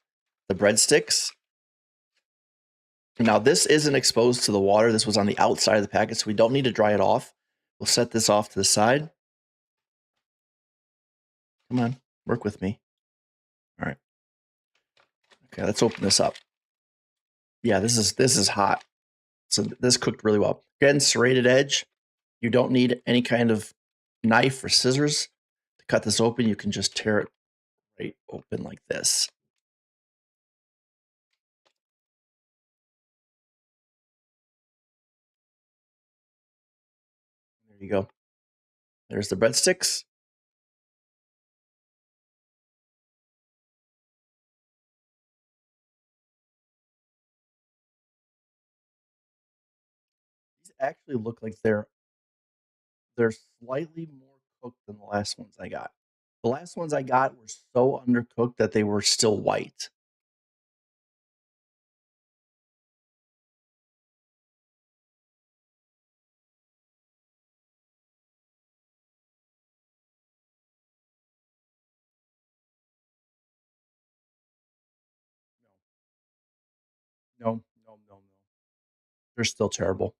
the breadsticks. Now this isn't exposed to the water. This was on the outside of the packet, so we don't need to dry it off. We'll set this off to the side. Come on, work with me. All right. Okay, let's open this up. Yeah, this is hot. So this cooked really well. Again, serrated edge. You don't need any kind of knife or scissors to cut this open. You can just tear it right open like this. There you go. There's the breadsticks. These actually look like they're slightly more cooked than the last ones I got. The last ones I got were so undercooked that they were still white. No. They're still terrible.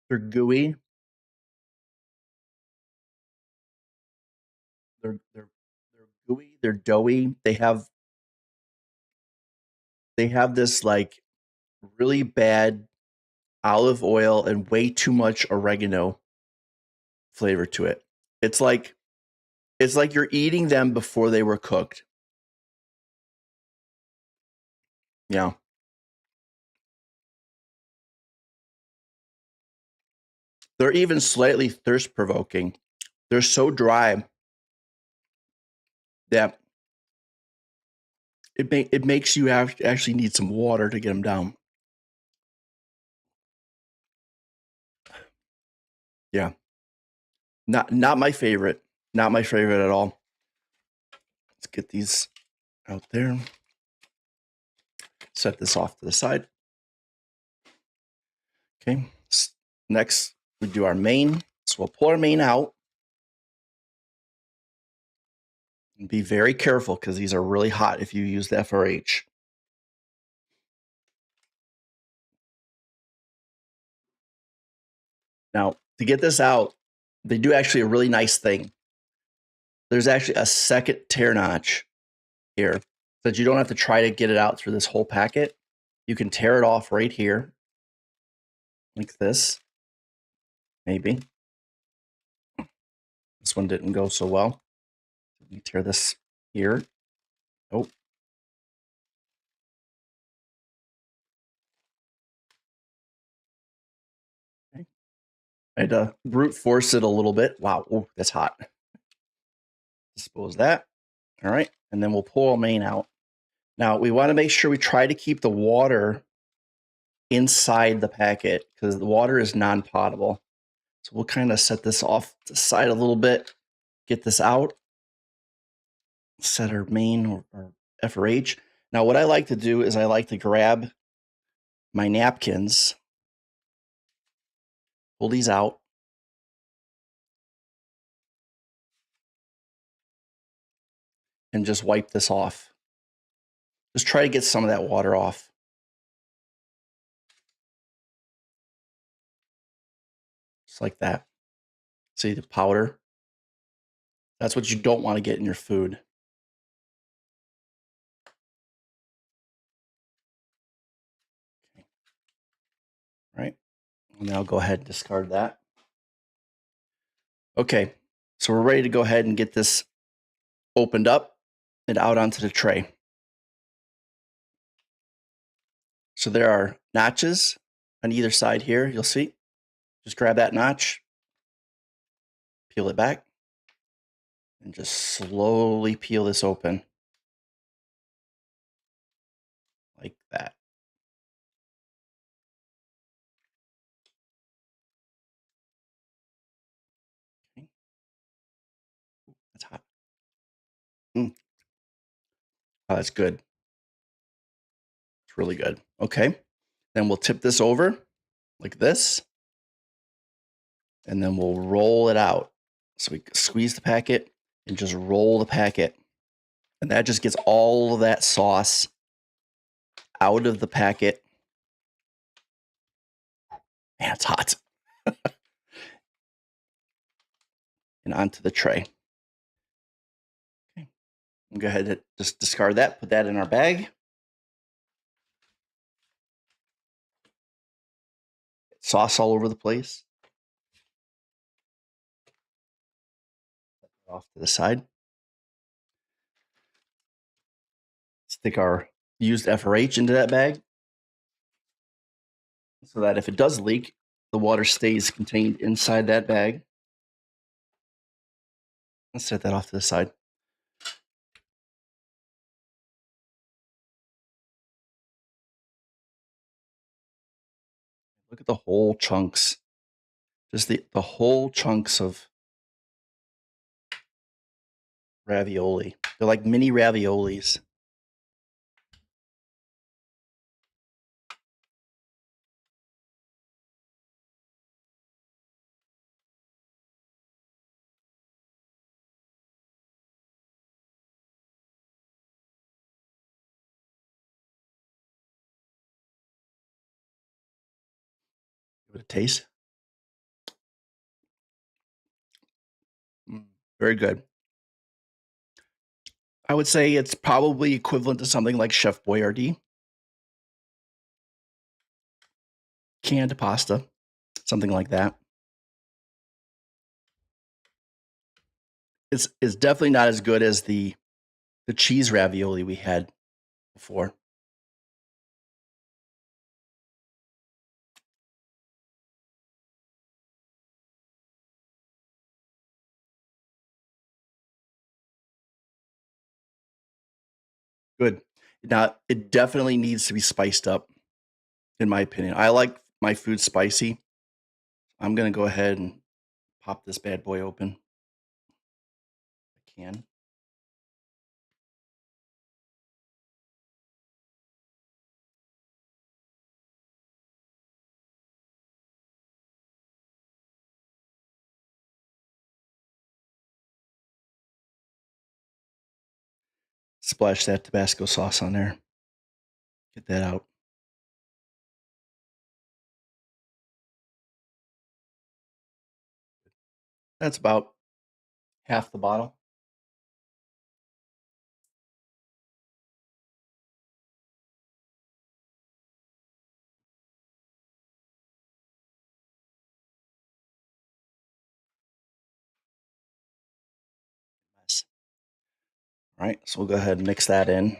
They're gooey. They're gooey. They're doughy. They have this like really bad olive oil and way too much oregano flavor to it. It's like you're eating them before they were cooked. Yeah. They're even slightly thirst provoking. They're so dry that it makes you actually need some water to get them down. Yeah. Not my favorite. Not my favorite at all. Let's get these out there. Set this off to the side. Okay. Next, we do our main. So we'll pull our main out. And be very careful because these are really hot if you use the FRH. Now, to get this out, they do actually a really nice thing. There's actually a second tear notch here so that you don't have to try to get it out through this whole packet. You can tear it off right here, like this. Maybe. This one didn't go so well. Let me tear this here. Oh. Okay. I had to brute force it a little bit. Wow. Oh, that's hot. Dispose that. All right. And then we'll pull our main out. Now, we want to make sure we try to keep the water inside the packet because the water is non-potable. So we'll kind of set this off to the side a little bit, get this out, set our main or FRH. Now, what I like to do is I like to grab my napkins, pull these out, and just wipe this off. Just try to get some of that water off. Just like that. See the powder? That's what you don't want to get in your food. Okay. All right. And I'll go ahead and discard that. Okay. So we're ready to go ahead and get this opened up and out onto the tray. So there are notches on either side here, you'll see. Just grab that notch, peel it back, and just slowly peel this open. Like that. Okay. That's hot. Oh, that's good. It's really good. Okay. Then we'll tip this over like this. And then we'll roll it out. So we squeeze the packet and just roll the packet. And that just gets all of that sauce out of the packet. Man, it's hot. And onto the tray. Okay. Go ahead and just discard that, put that in our bag. Sauce all over the place. Off to the side. Stick our used FRH into that bag so that if it does leak, the water stays contained inside that bag. Let's set that off to the side. Look at the whole chunks. Just the whole chunks of ravioli. They're like mini raviolis. Give it a taste. Very good. I would say it's probably equivalent to something like Chef Boyardee. Canned pasta, something like that. It's definitely not as good as the cheese ravioli we had before. Good. Now, it definitely needs to be spiced up, in my opinion. I like my food spicy. I'm going to go ahead and pop this bad boy open. I can. Splash that Tabasco sauce on there. Get that out. That's about half the bottle. All right, so we'll go ahead and mix that in.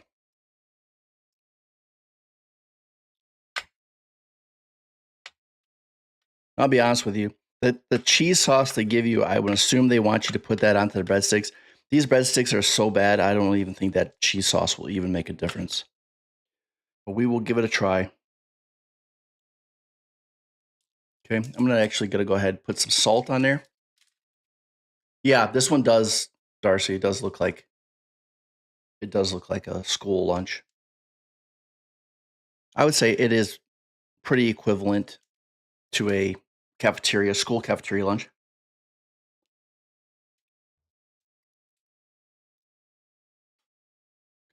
I'll be honest with you. The cheese sauce they give you, I would assume they want you to put that onto the breadsticks. These breadsticks are so bad, I don't even think that cheese sauce will even make a difference. But we will give it a try. Okay, I'm gonna actually go ahead and put some salt on there. Yeah, this one does, Darcy. It does look like a school lunch. I would say it is pretty equivalent to a school cafeteria lunch.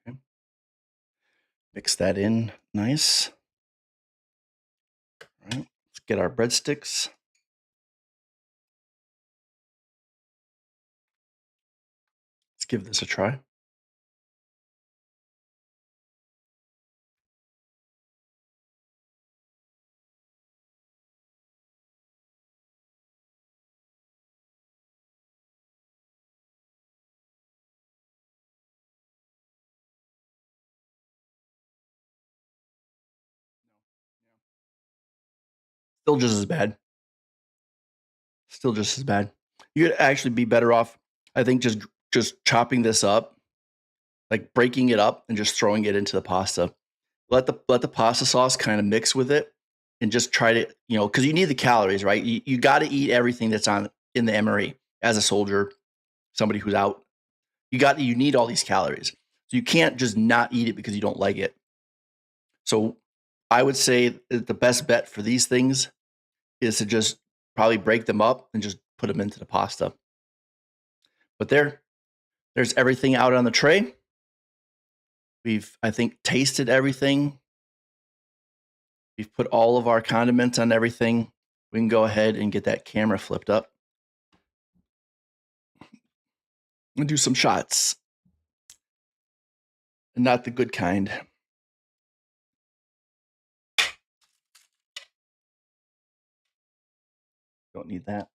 Okay. Mix that in nice. All right, let's get our breadsticks. Let's give this a try. Still just as bad. Still just as bad. You'd actually be better off, I think, just chopping this up, like breaking it up and just throwing it into the pasta. Let the pasta sauce kind of mix with it, and just try to, because you need the calories, right? You got to eat everything that's on in the MRE as a soldier, somebody who's out. You need all these calories, so you can't just not eat it because you don't like it. So I would say that the best bet for these things is to just probably break them up and just put them into the pasta. But there's everything out on the tray. We've, I think, tasted everything. We've put all of our condiments on everything. We can go ahead and get that camera flipped up and do some shots. And not the good kind. Don't need that.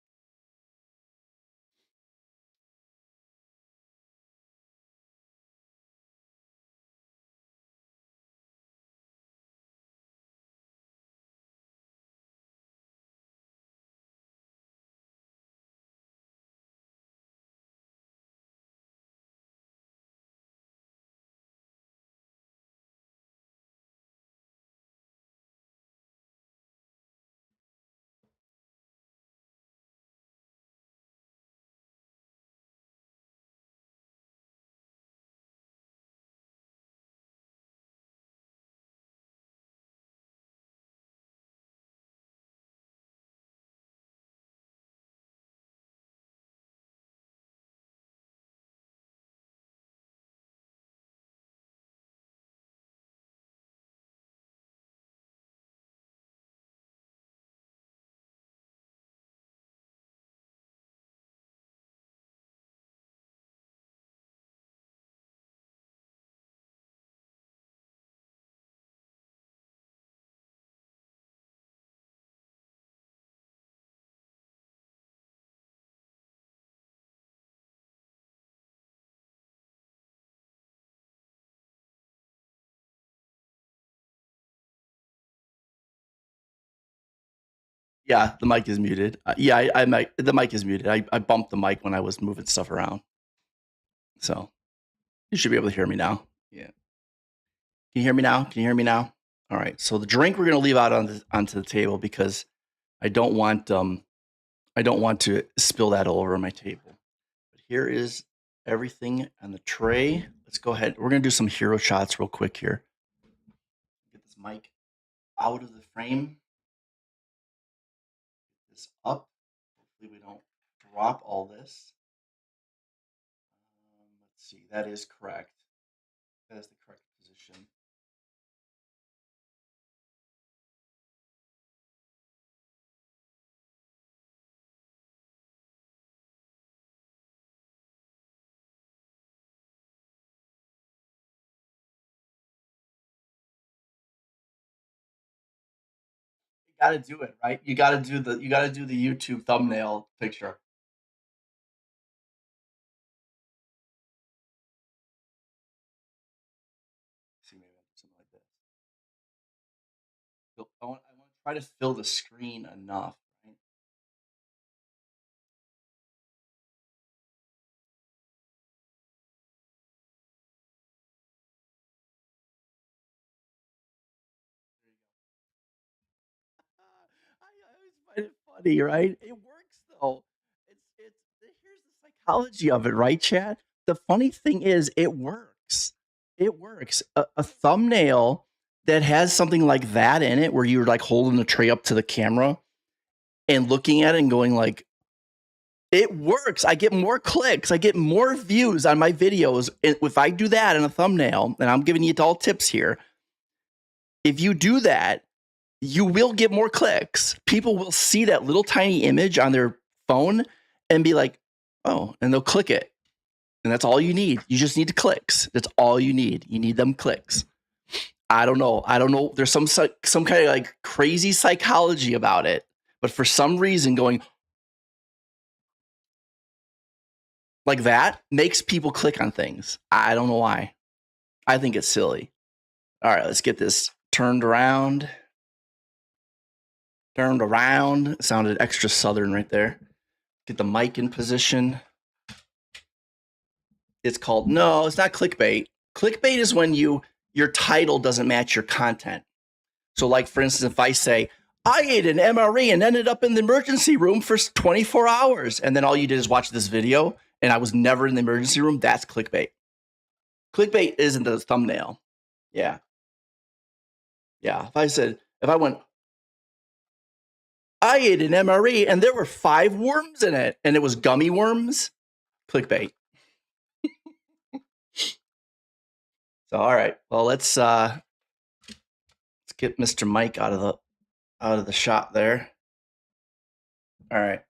Yeah, the mic is muted. The mic is muted. I bumped the mic when I was moving stuff around. So you should be able to hear me now. Yeah. Can you hear me now? Can you hear me now? All right. So the drink we're going to leave out onto the table because I don't want to spill that all over my table. But here is everything on the tray. Let's go ahead. We're going to do some hero shots real quick here. Get this mic out of the frame. Get this up. Hopefully we don't drop all this. Let's see. That is correct. That is the correct position. You got to do it, right? You got to do the YouTube thumbnail picture. See, maybe I'll do something like this. I want to try to fill the screen enough, right? I always find it funny, right? It works though. Here's the psychology of it, right, Chad? The funny thing is, it works. It works. A thumbnail that has something like that in it, where you're like holding the tray up to the camera and looking at it and going like, it works. I get more clicks. I get more views on my videos if I do that in a thumbnail. And I'm giving you all tips here. If you do that, you will get more clicks. People will see that little tiny image on their phone and be like, oh, and they'll click it. And that's all you need. You just need the clicks. That's all you need. You need them clicks. I don't know. There's some kind of like crazy psychology about it. But for some reason, going like that makes people click on things. I don't know why. I think it's silly. All right, let's get this turned around. It sounded extra southern right there. Get the mic in position. It's not clickbait. Clickbait is when your title doesn't match your content. So like, for instance, if I say, I ate an MRE and ended up in the emergency room for 24 hours, and then all you did is watch this video, and I was never in the emergency room, that's clickbait. Clickbait isn't the thumbnail. Yeah. If I went, I ate an MRE and there were 5 worms in it, and it was gummy worms, clickbait. So, all right. Well, let's get Mr. Mike out of the shot there. All right.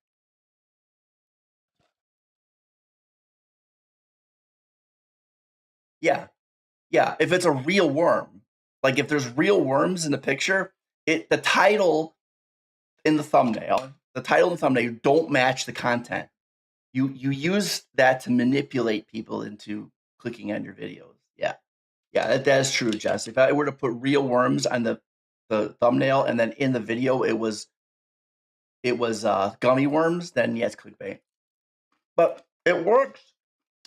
Yeah. Yeah. If it's a real worm, like if there's real worms in the picture, the title in the thumbnail, don't match the content. You use that to manipulate people into clicking on your videos. Yeah. Yeah, that is true, Jess. If I were to put real worms on the thumbnail and then in the video it was gummy worms, then yes, clickbait. But it works.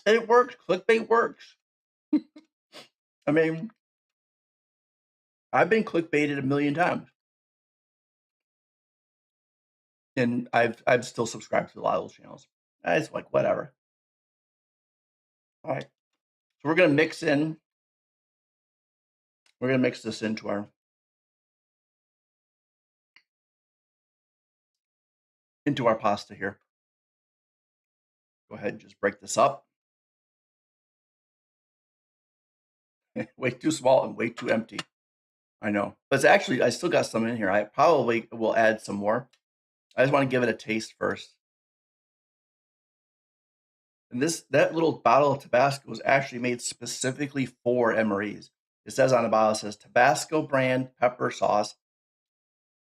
It works. Clickbait works. I mean, I've been clickbaited a million times, and I've still subscribed to a lot of those channels. It's like whatever. All right, so we're gonna mix in. We're gonna mix this into our pasta here. Go ahead and just break this up. Way too small and way too empty. I know, but it's actually, I still got some in here. I probably will add some more. I just want to give it a taste first. And that little bottle of Tabasco was actually made specifically for MREs. It says on the bottle, it says Tabasco brand pepper sauce,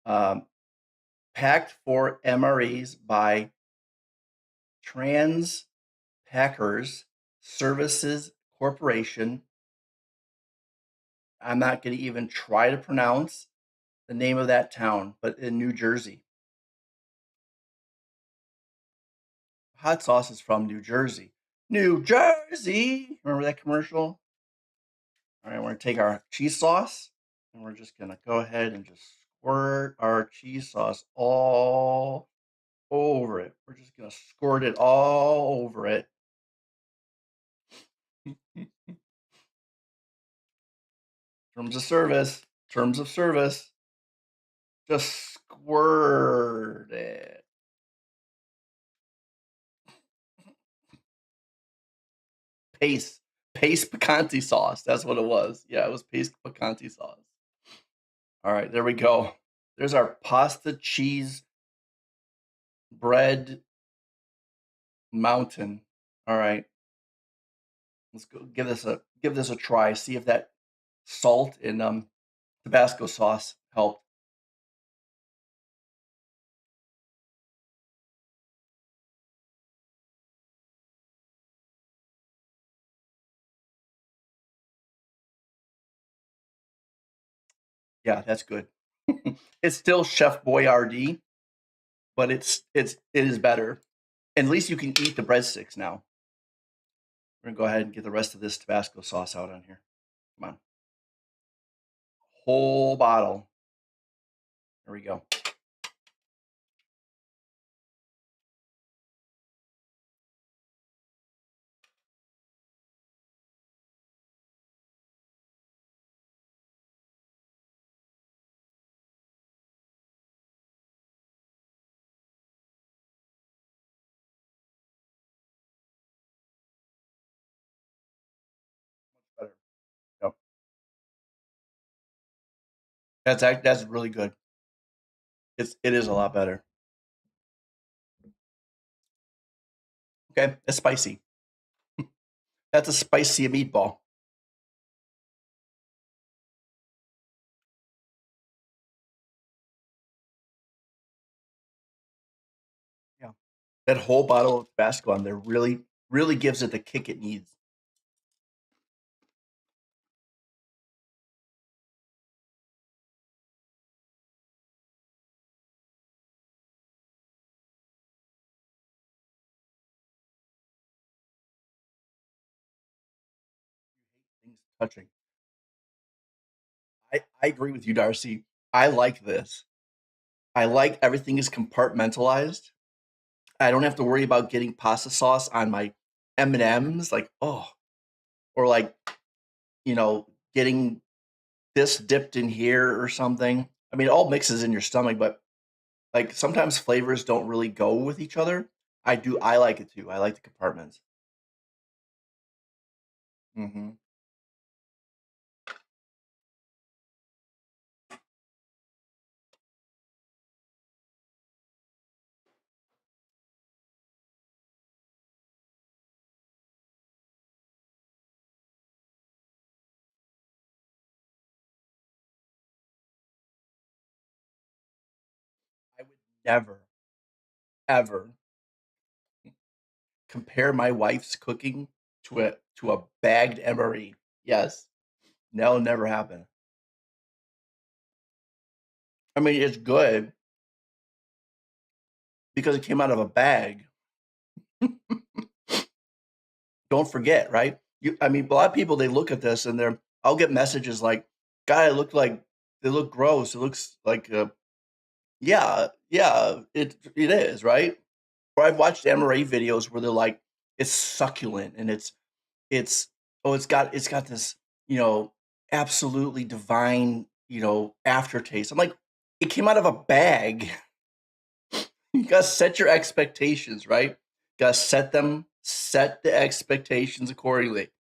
packed for MREs by Trans Packers Services Corporation. I'm not going to even try to pronounce the name of that town, but in New Jersey. Hot sauce is from New Jersey. New Jersey! Remember that commercial? All right, we're gonna take our cheese sauce and we're just gonna go ahead and just squirt our cheese sauce all over it. We're just gonna squirt it all over it. Terms of service. Terms of service. Just squirt it. Paste. Paste picante sauce. That's what it was. Yeah, it was paste picante sauce. All right, there we go. There's our pasta cheese bread mountain. All right. Let's go give this a try. See if that salt and Tabasco sauce helped. Yeah, that's good. It's still Chef Boyardee, but it is better. And at least you can eat the breadsticks now. We're gonna go ahead and get the rest of this Tabasco sauce out on here. Come on, whole bottle. There we go. Better. Yep. That's really good. It is a lot better. Okay, it's spicy. That's a spicy meatball. Yeah, that whole bottle of Tabasco on there really gives it the kick it needs. Things touching. I agree with you, Darcy. I like this. I like everything is compartmentalized. I don't have to worry about getting pasta sauce on my M&Ms, like, oh, or like, getting this dipped in here or something. I mean, it all mixes in your stomach, but like sometimes flavors don't really go with each other. I like it too. I like the compartments. Hmm. I would never, ever compare my wife's cooking to a bagged MRE. Yes, that'll never happen. I mean, it's good because it came out of a bag. Don't forget, right? I mean, a lot of people they look at this and I'll get messages like, "God, they look gross. It looks like yeah, yeah, it is, right?" Or I've watched MRA videos where they're like, it's succulent and it's oh, it's got this, absolutely divine, aftertaste. I'm like, it came out of a bag. You gotta set your expectations, right? Gotta set the expectations accordingly.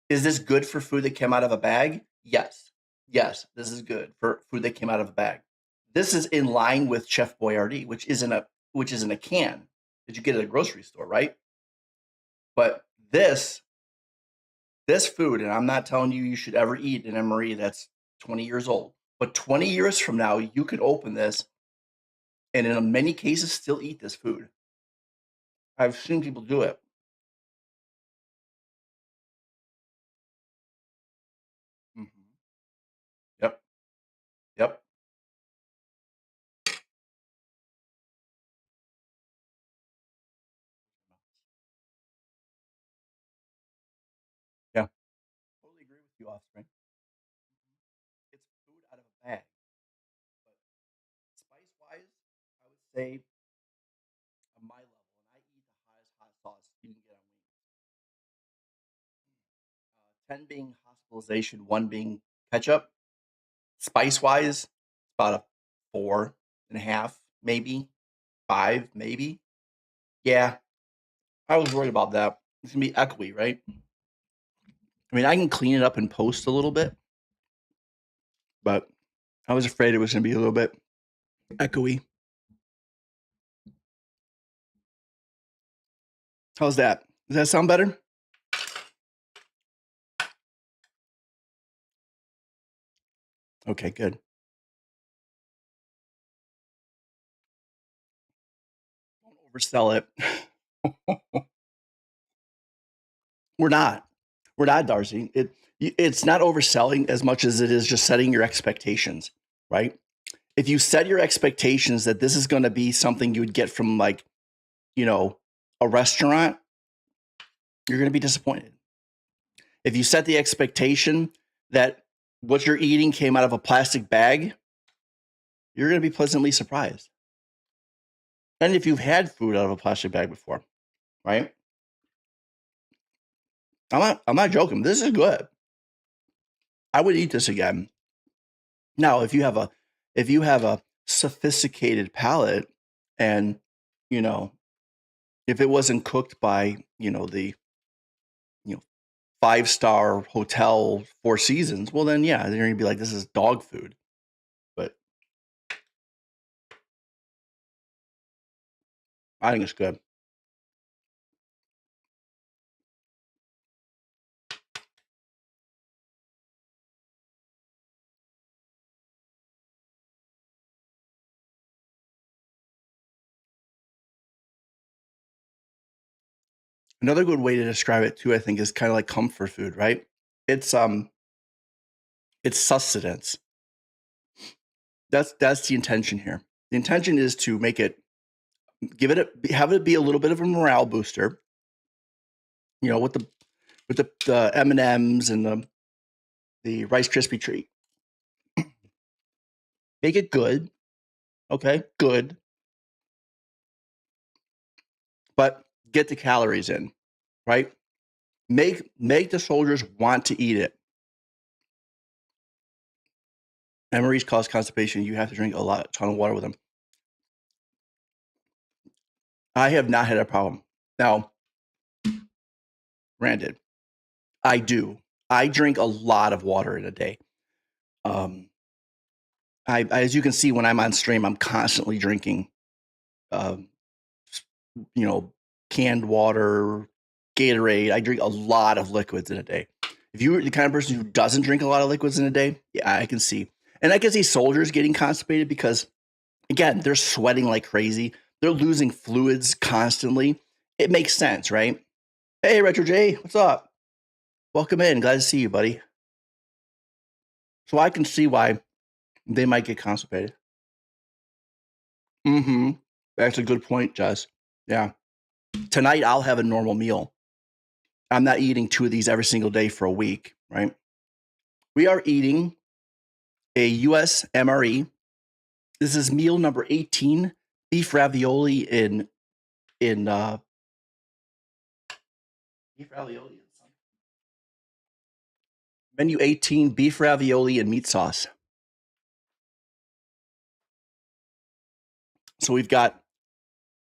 Is this good for food that came out of a bag? Yes. Yes, this is good for food that came out of a bag. This is in line with Chef Boyardee, which is in a can that you get at a grocery store, right? But this food, and I'm not telling you should ever eat an MRE that's 20 years old, but 20 years from now, you could open this and in many cases still eat this food. I've seen people do it. Mhm. Yep. Yep. Yeah. Totally agree with you, offspring. It's food out of a bag. But spice wise, I would say on my level, and I eat the hottest hot sauce you can get on wings. 10 being hospitalization, 1 being ketchup. Spice wise, about a 4.5, maybe 5, maybe. Yeah, I was worried about that. It's gonna be echoey, right? I mean, I can clean it up and post a little bit, but I was afraid it was gonna be a little bit echoey. How's that? Does that sound better? Okay, good. Don't oversell it. We're not. We're not, Darcy. It's not overselling as much as it is just setting your expectations, right? If you set your expectations that this is going to be something you would get from like, a restaurant, you're going to be disappointed. If you set the expectation that what you're eating came out of a plastic bag, you're going to be pleasantly surprised. And if you've had food out of a plastic bag before, right? I'm not joking. This is good. I would eat this again. Now, if you have a sophisticated palate and, you know, if it wasn't cooked by, the, 5-star hotel, Four Seasons, well then yeah, they're gonna be like, this is dog food. But I think it's good. Another good way to describe it too, I think, is kind of like comfort food, right? It's it's sustenance. That's the intention here. The intention is to make it have it be a little bit of a morale booster, with the M&Ms and the Rice Krispie treat. Make it good, okay? Good, but get the calories in, right? Make the soldiers want to eat it. MREs cause constipation. You have to drink a ton of water with them. I have not had a problem. Now, granted, I do. I drink a lot of water in a day. Um, as you can see when I'm on stream, I'm constantly drinking, um, you know, canned water, Gatorade. I drink a lot of liquids in a day. If you're the kind of person who doesn't drink a lot of liquids in a day, yeah, I can see. And I can see soldiers getting constipated because, again, they're sweating like crazy. They're losing fluids constantly. It makes sense, right? Hey, Retro J, what's up? Welcome in. Glad to see you, buddy. So I can see why they might get constipated. Mm-hmm. That's a good point, Jess. Yeah. Tonight I'll have a normal meal. I'm not eating 2 of these every single day for a week, right? We are eating a US MRE. This is meal number 18, beef ravioli in beef ravioli in something. Menu 18, beef ravioli and meat sauce. So we've got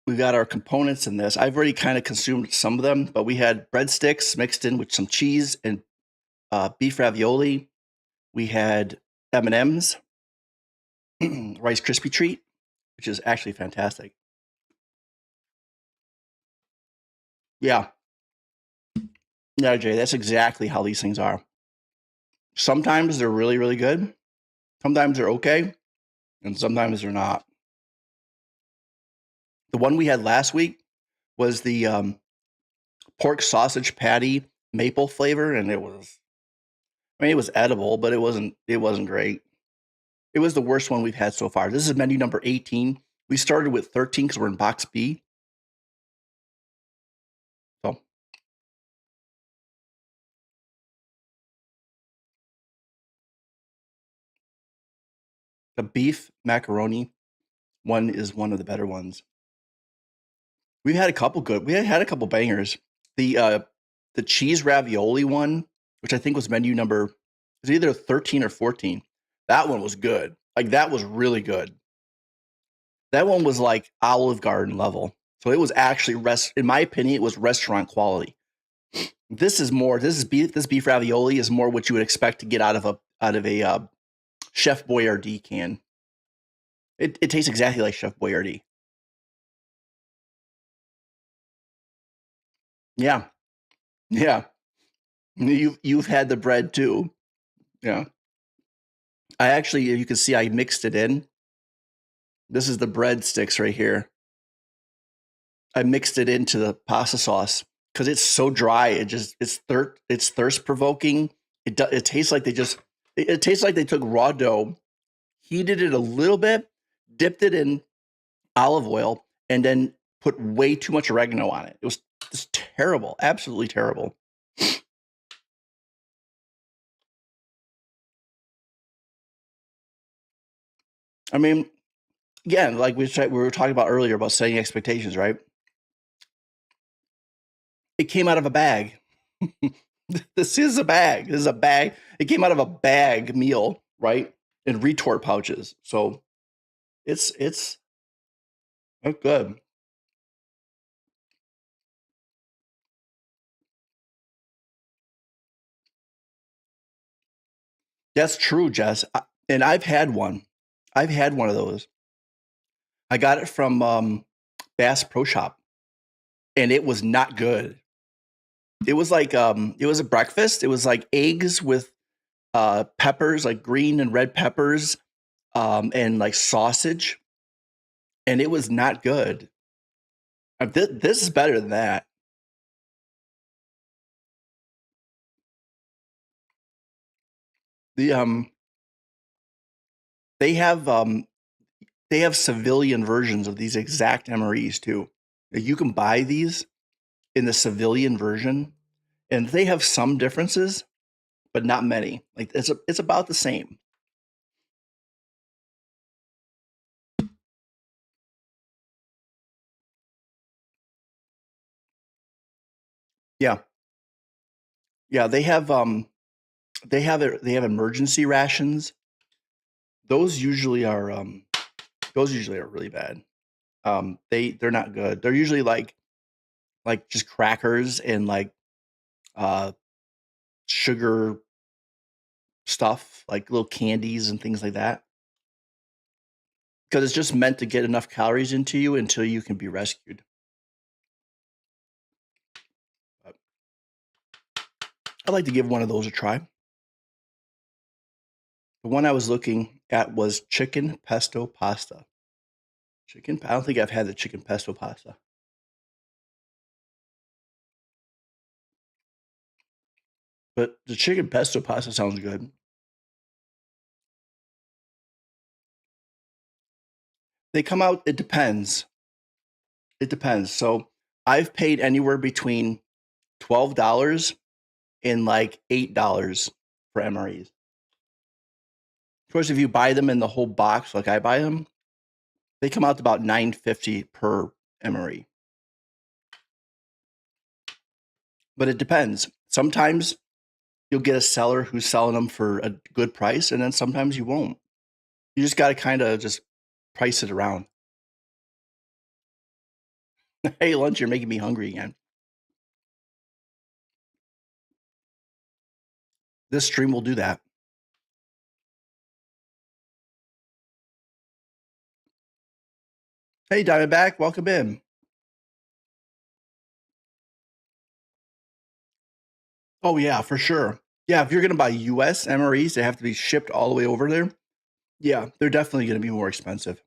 our components in this. I've already kind of consumed some of them, but we had breadsticks mixed in with some cheese and beef ravioli. We had M&Ms, Rice Krispie treat, which is actually fantastic. Yeah, yeah, Jay, that's exactly how these things are. Sometimes they're really, really good. Sometimes they're okay, and sometimes they're not. The one we had last week was the pork sausage patty maple flavor, and it was edible, but it wasn't great. It was the worst one we've had so far. This is menu number 18. We started with 13 because we're in box B. So The beef macaroni one is one of the better ones. We had a couple bangers. The cheese ravioli one, which I think was menu number, it was either 13 or 14. That one was good. Like that was really good. That one was like Olive Garden level. So it was actually in my opinion, it was restaurant quality. This beef ravioli is more what you would expect to get out of a Chef Boyardee can. It tastes exactly like Chef Boyardee. Yeah. Yeah. You've had the bread too. Yeah. I actually, you can see I mixed it in. This is the breadsticks right here. I mixed it into the pasta sauce because it's so dry. It's thirst provoking. It tastes like it tastes like they took raw dough, heated it a little bit, dipped it in olive oil, and then put way too much oregano on it. It was just terrible, absolutely terrible. I mean, again, like we were talking about earlier about setting expectations, right? It came out of a bag. This is a bag. This is a bag. It came out of a bag meal, right? In retort pouches. So it's good. That's true, Jess. And I've had one. I've had one of those. I got it from Bass Pro Shop, and it was not good. It was like it was a breakfast. It was like eggs with peppers, like green and red peppers, and like sausage, and it was not good. This is better than that. The they have um they have civilian versions of these exact MREs too. You can buy these in the civilian version, and they have some differences, but not many. Like it's about the same. Yeah, yeah. They have emergency rations. Those usually are really bad. They're not good. They're usually like just crackers and like uh sugar stuff, like little candies and things like that. Because it's just meant to get enough calories into you until you can be rescued. But I'd like to give one of those a try. The one I was looking at was chicken pesto pasta. I don't think I've had the chicken pesto pasta. But the chicken pesto pasta sounds good. They come out, it depends. It depends. So I've paid anywhere between $12 and like $8 for MREs. Of course, if you buy them in the whole box, like I buy them, they come out to about $9.50 per MRE. But it depends. Sometimes you'll get a seller who's selling them for a good price, and then sometimes you won't. You just got to kind of just price it around. Hey, lunch, you're making me hungry again. This stream will do that. Hey, Diamondback, welcome in. Oh, yeah, for sure. Yeah, if you're going to buy US MREs, they have to be shipped all the way over there. Yeah, they're definitely going to be more expensive.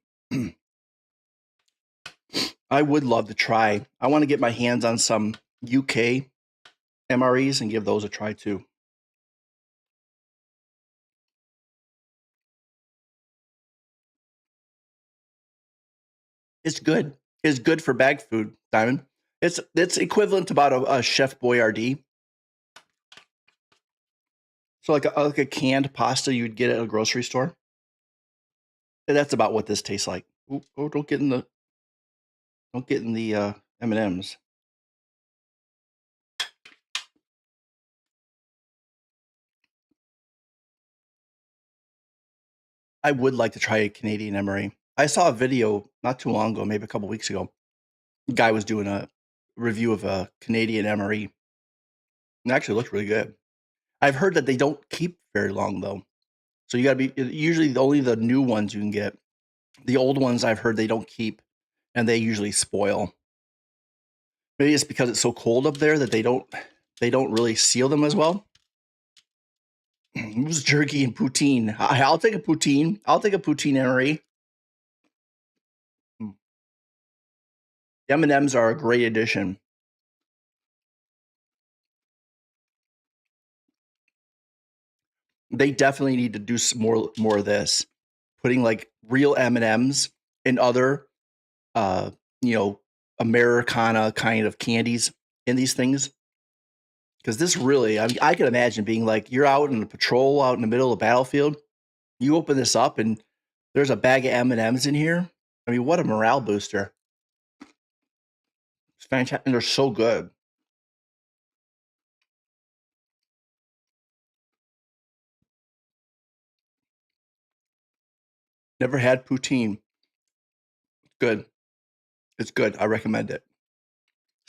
I would love to try. I want to get my hands on some UK MREs and give those a try too. It's good. It's good for bag food, Diamond. It's equivalent to about a Chef Boyardee. So like a canned pasta you'd get at a grocery store. And that's about what this tastes like. Ooh, oh, don't get in the M&Ms. I would like to try a Canadian MRE. I saw a video not too long ago, maybe a couple weeks ago. A guy was doing a review of a Canadian MRE. It actually looked really good. I've heard that they don't keep very long though. So you got to be usually only the new ones you can get. The old ones I've heard they don't keep and they usually spoil. Maybe it's because it's so cold up there that they don't really seal them as well. It was jerky and poutine. I'll take a poutine. I'll take a poutine MRE. M&Ms are a great addition. They definitely need to do some more of this, putting like real M&Ms and other, you know, Americana kind of candies in these things. Because this really, I mean, I can imagine being like you're out in a patrol out in the middle of the battlefield. You open this up and there's a bag of M&Ms in here. I mean, what a morale booster! It's fantastic, and they're so good. Never had poutine. Good. It's good. I recommend it,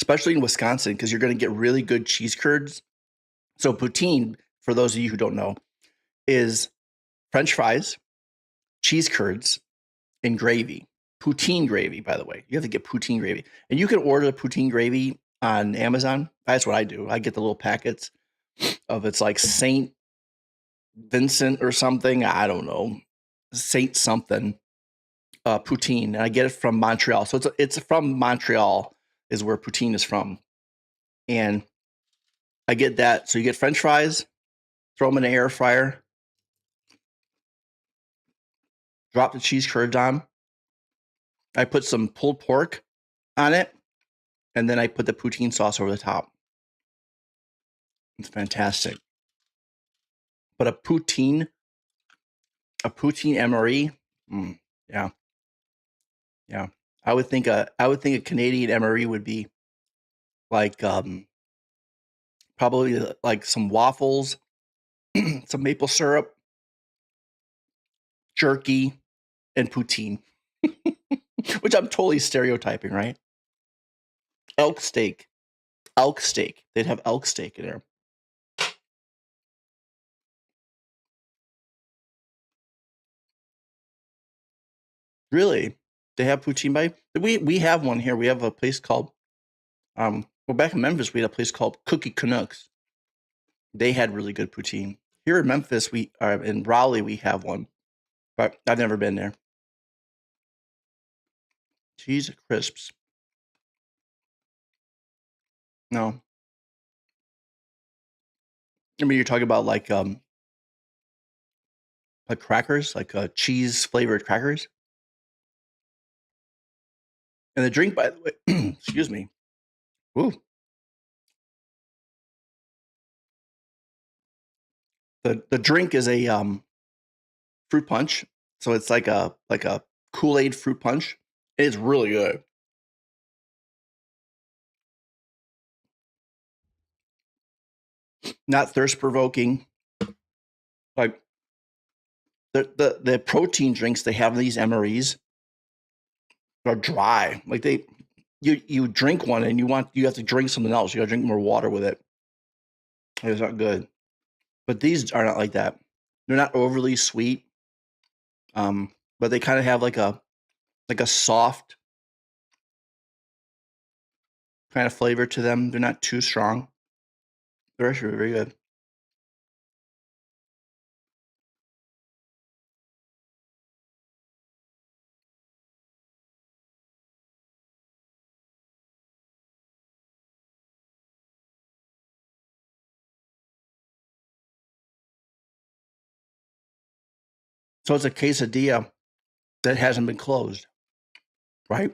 especially in Wisconsin, because you're going to get really good cheese curds. So poutine, for those of you who don't know, is French fries, cheese curds, and gravy. Poutine gravy, by the way. You have to get poutine gravy. And you can order the poutine gravy on Amazon. That's what I do. I get the little packets of it's like Saint Vincent or something. I don't know. Saint something. Poutine. And I get it from Montreal. So it's from Montreal is where poutine is from. And I get that. So you get French fries, throw them in an air fryer, drop the cheese curds on. I put some pulled pork on it, and then I put the poutine sauce over the top. It's fantastic. But a poutine MRE, yeah, yeah. I would think a Canadian MRE would be like probably like some waffles, some maple syrup, jerky, and poutine. Which I'm totally stereotyping, right? Elk steak. Elk steak. They'd have elk steak in there. Really? They have poutine by we have one here. We have a place called well, back in Memphis we had a place called Cookie Canucks. They had really good poutine. Here in Memphis, we in Raleigh we have one, but I've never been there. Cheese crisps. No. I mean, you're talking about like crackers, like cheese flavored crackers. And the drink, by the way, excuse me. Ooh. The drink is a fruit punch. So it's like a Kool-Aid fruit punch. It's really good. Not thirst provoking. Like the protein drinks they have in these MREs are dry. Like you drink one and you have to drink something else. You got to drink more water with it. It's not good. But these are not like that. They're not overly sweet. But they kind of have like a soft kind of flavor to them. They're not too strong. They're actually very good. So it's a quesadilla that hasn't been closed, right?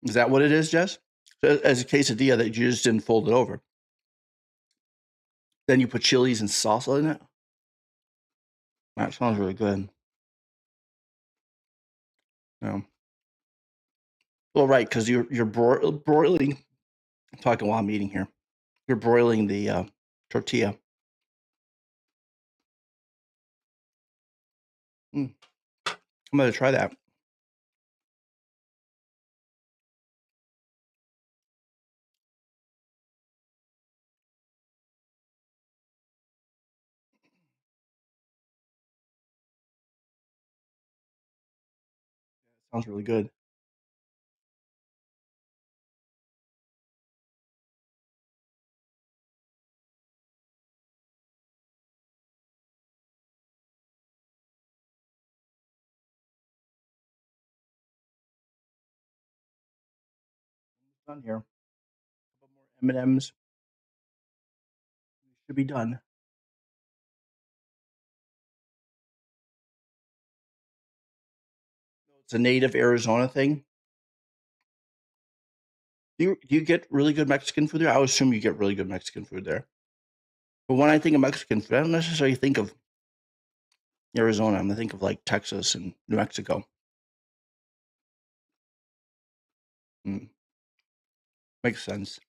Is that what it is, Jess? So as a quesadilla that you just didn't fold it over. Then you put chilies and salsa in it. That sounds really good. No. Well, right, because you're broiling. I'm talking while I'm eating here. You're broiling the tortilla. I'm gonna try that. Sounds really good. Done here. A couple more M&Ms. Should be done. It's a native Arizona thing. Do you get really good Mexican food there? I would assume you get really good Mexican food there. But when I think of Mexican food, I don't necessarily think of Arizona. I'm gonna think of like Texas and New Mexico. Makes sense.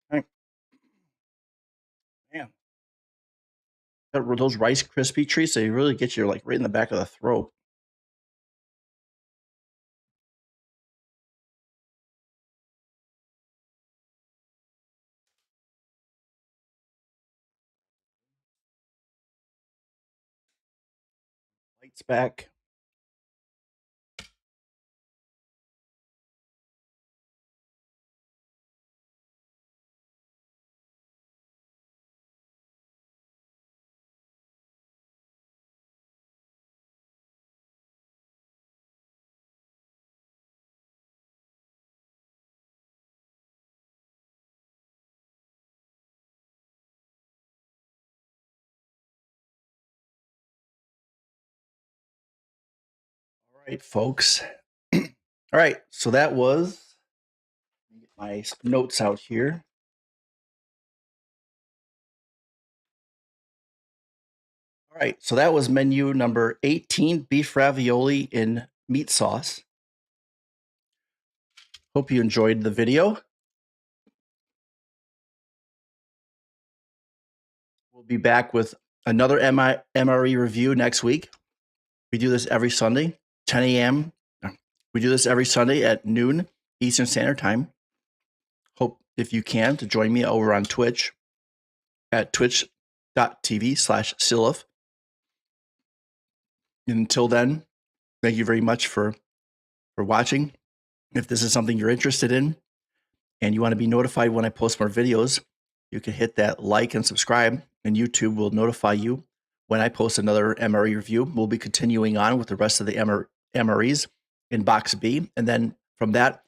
Right. Yeah. Those Rice Krispie treats, they really get you like right in the back of the throat. Lights back. All right, folks. All right, so that was get my notes out here. All right, so that was menu number 18, beef ravioli in meat sauce. Hope you enjoyed the video. We'll be back with another MRE review next week. We do this every Sunday, 10 a.m. We do this every Sunday at noon Eastern Standard Time. Hope if you can to join me over on Twitch at twitch.tv/Silif. Until then, thank you very much for watching. If this is something you're interested in and you want to be notified when I post more videos, you can hit that like and subscribe, and YouTube will notify you when I post another MRE review. We'll be continuing on with the rest of the MREs in box B, and then from that,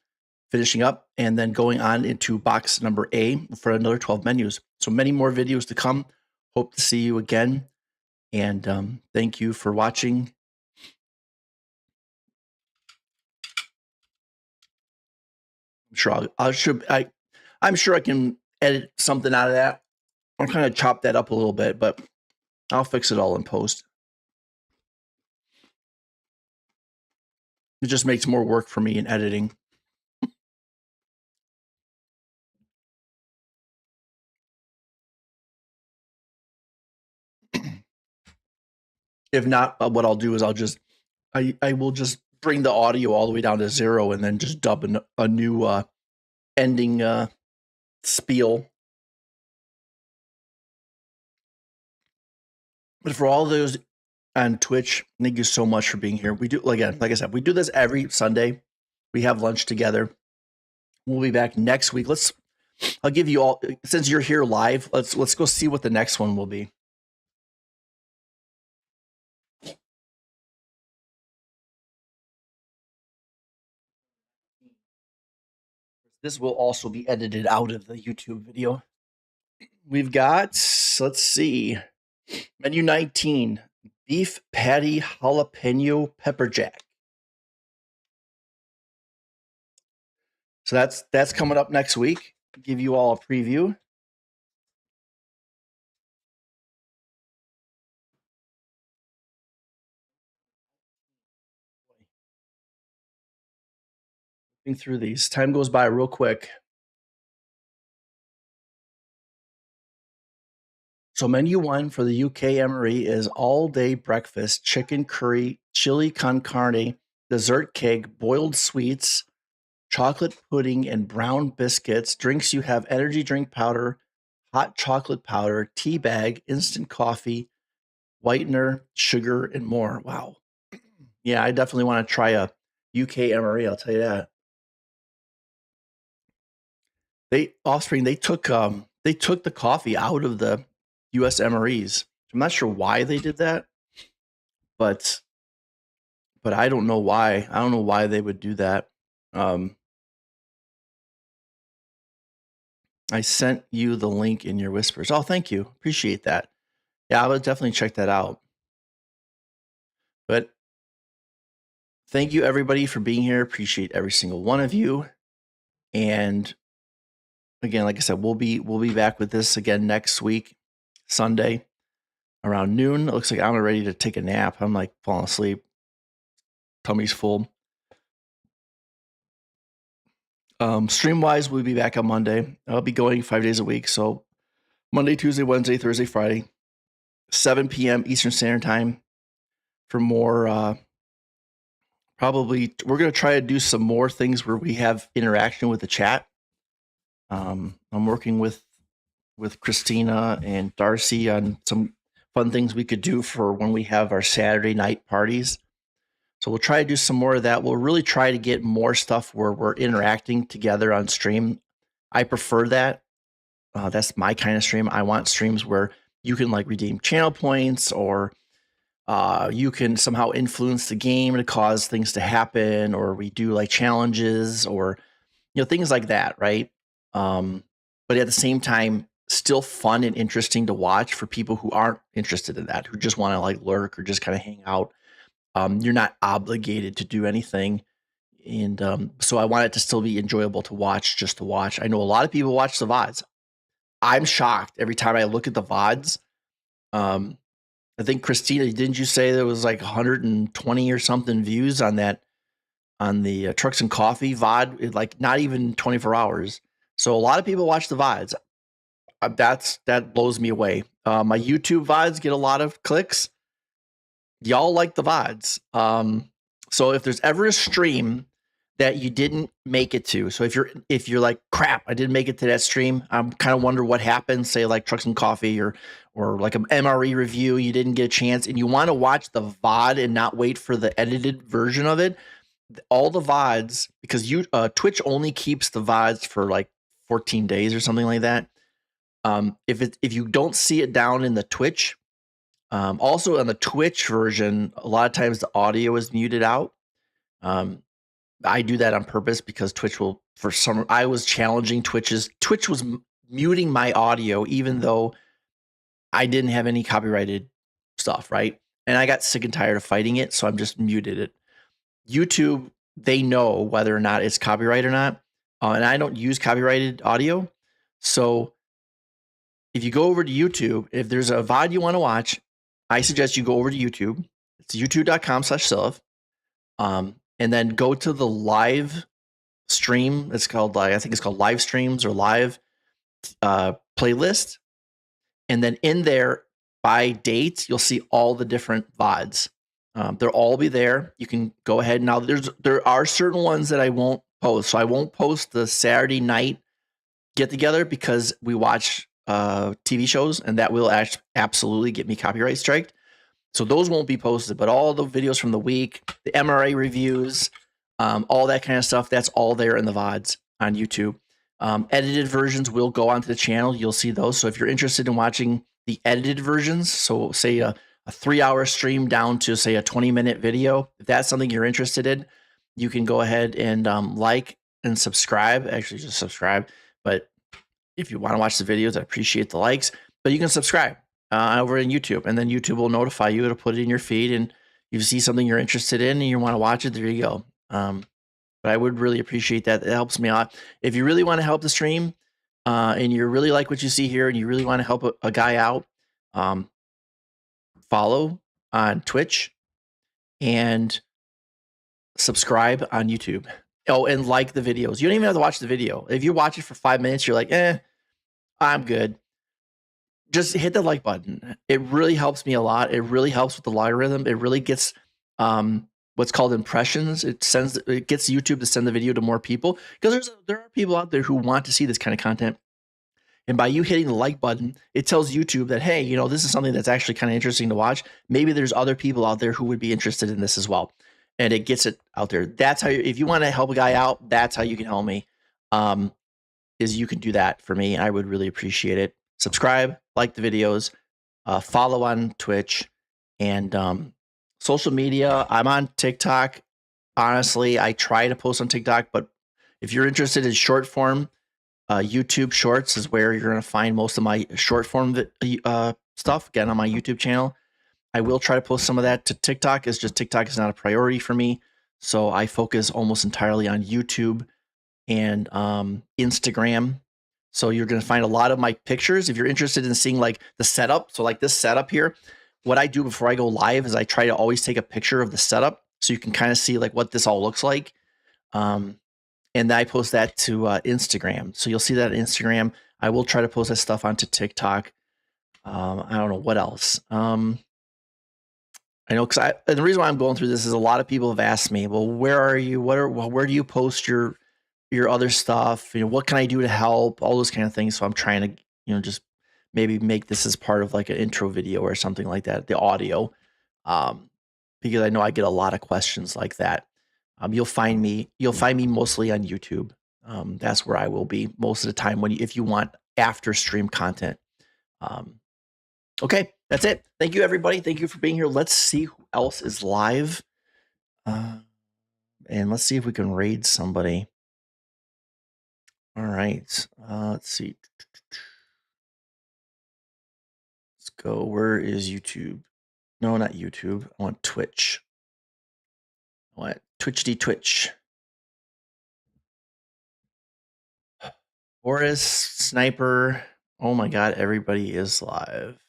finishing up and then going on into box number A for another 12 menus. So many more videos to come. Hope to see you again, and thank you for watching. I'm sure I can edit something out of that. I'll kind of chop that up a little bit, but I'll fix it all in post. It just makes more work for me in editing. If not, what I'll do is I will just bring the audio all the way down to 0 and then just dub a new ending spiel. But for all those on Twitch, thank you so much for being here. We do, again, like I said, we do this every Sunday. We have lunch together. We'll be back next week. I'll give you all, since you're here live, let's go see what the next one will be. This will also be edited out of the YouTube video. We've got, let's see, menu 19, beef patty jalapeno pepper jack. So that's coming up next week. Give you all a preview. Looking through these, time goes by real quick. So menu 1 for the UK MRE is all-day breakfast, chicken curry, chili con carne, dessert cake, boiled sweets, chocolate pudding, and brown biscuits. Drinks, you have energy drink powder, hot chocolate powder, tea bag, instant coffee, whitener, sugar, and more. Wow. Yeah, I definitely want to try a UK MRE, I'll tell you that. They took the coffee out of the US MREs. I'm not sure why they did that, but I don't know why. I don't know why they would do that. I sent you the link in your whispers. Oh, thank you. Appreciate that. Yeah, I would definitely check that out. But thank you everybody for being here. Appreciate every single one of you. And again, like I said, we'll be back with this again next week, Sunday, around noon. It looks like I'm ready to take a nap. I'm like falling asleep. Tummy's full. Stream wise, we'll be back on Monday. I'll be going 5 days a week. So Monday, Tuesday, Wednesday, Thursday, Friday, 7 p.m. Eastern Standard Time for more. Probably we're going to try to do some more things where we have interaction with the chat. I'm working with Christina and Darcy on some fun things we could do for when we have our Saturday night parties. So we'll try to do some more of that. We'll really try to get more stuff where we're interacting together on stream. I prefer that. That's my kind of stream. I want streams where you can like redeem channel points, or you can somehow influence the game to cause things to happen, or we do like challenges, or things like that, right? But at the same time, still fun and interesting to watch for people who aren't interested in that, who just want to like lurk or just kind of hang out. You're not obligated to do anything. And so I want it to still be enjoyable to watch, just to watch. I know a lot of people watch the VODs. I'm shocked every time I look at the VODs. I think, Christina, didn't you say there was like 120 or something views on that, on the Trucks and Coffee VOD, like not even 24 hours. So a lot of people watch the VODs. That blows me away. My YouTube VODs get a lot of clicks. Y'all like the VODs. So if there's ever a stream that you didn't make it to, so if you're like, crap, I didn't make it to that stream, I'm kind of wonder what happened, say like Trucks and Coffee or like an MRE review, you didn't get a chance and you want to watch the VOD and not wait for the edited version of it, all the VODs, because Twitch only keeps the VODs for like 14 days or something like that. If you don't see it down in the Twitch, also on the Twitch version, a lot of times the audio is muted out. I do that on purpose because Twitch will, I was challenging Twitch was muting my audio even though I didn't have any copyrighted stuff, right? And I got sick and tired of fighting it, so I'm just muted it. YouTube, they know whether or not it's copyright or not, and I don't use copyrighted audio. So if you go over to YouTube, if there's a VOD you want to watch, I suggest you go over to YouTube. It's youtube.com/Silv. And then go to the live stream. It's called, I think it's called live streams or live playlist. And then in there by date, you'll see all the different VODs. They'll all be there. You can go ahead. Now there are certain ones that I won't post. So I won't post the Saturday night get together because we watch TV shows and that will absolutely get me copyright striked. So those won't be posted, but all the videos from the week, the MRA reviews, all that kind of stuff, that's all there in the VODs on YouTube. Edited versions will go onto the channel. You'll see those. So if you're interested in watching the edited versions, so say a 3-hour stream down to say a 20-minute video, if that's something you're interested in, you can go ahead and like and subscribe. Actually, just subscribe. But if you want to watch the videos, I appreciate the likes. But you can subscribe. over in YouTube, and then YouTube will notify you. It'll put it in your feed, and you see something you're interested in and you want to watch it, there you go. But I would really appreciate that. It helps me out. If you really want to help the stream, and you really like what you see here, and you really want to help a guy out, follow on Twitch and subscribe on YouTube. Oh, and like the videos. You don't even have to watch the video. If you watch it for 5 minutes, you're like, I'm good. Just hit the like button. It really helps me a lot. It really helps with the logarithm. It really gets what's called impressions. It gets YouTube to send the video to more people, because there are people out there who want to see this kind of content. And by you hitting the like button, it tells YouTube that, hey, this is something that's actually kind of interesting to watch. Maybe there's other people out there who would be interested in this as well. And it gets it out there. That's how if you want to help a guy out, that's how you can help me. Is you can do that for me. I would really appreciate it. Subscribe, like the videos, follow on Twitch, and social media. I'm on TikTok. Honestly, I try to post on TikTok, but if you're interested in short form, YouTube Shorts is where you're going to find most of my short form stuff. Again, on my YouTube channel, I will try to post some of that to TikTok. It's just TikTok is not a priority for me, so I focus almost entirely on YouTube and Instagram. So you're going to find a lot of my pictures. If you're interested in seeing like the setup, so like this setup here, what I do before I go live is I try to always take a picture of the setup so you can kind of see like what this all looks like. And then I post that to Instagram. So you'll see that on Instagram. I will try to post that stuff onto TikTok. I don't know what else. I know, because the reason why I'm going through this is a lot of people have asked me, well, where are you? Where do you post your other stuff? What can I do to help? All those kind of things. So I'm trying to, just maybe make this as part of like an intro video or something like that, the audio, because I know I get a lot of questions like that. You'll find me mostly on YouTube. That's where I will be most of the time if you want after stream content. Okay, that's it. Thank you, everybody. Thank you for being here. Let's see who else is live. And let's see if we can raid somebody. All right. Let's see. Let's go. Where is YouTube? No, not YouTube. I want Twitch. I want Twitch. Boris, Sniper. Oh my God, everybody is live.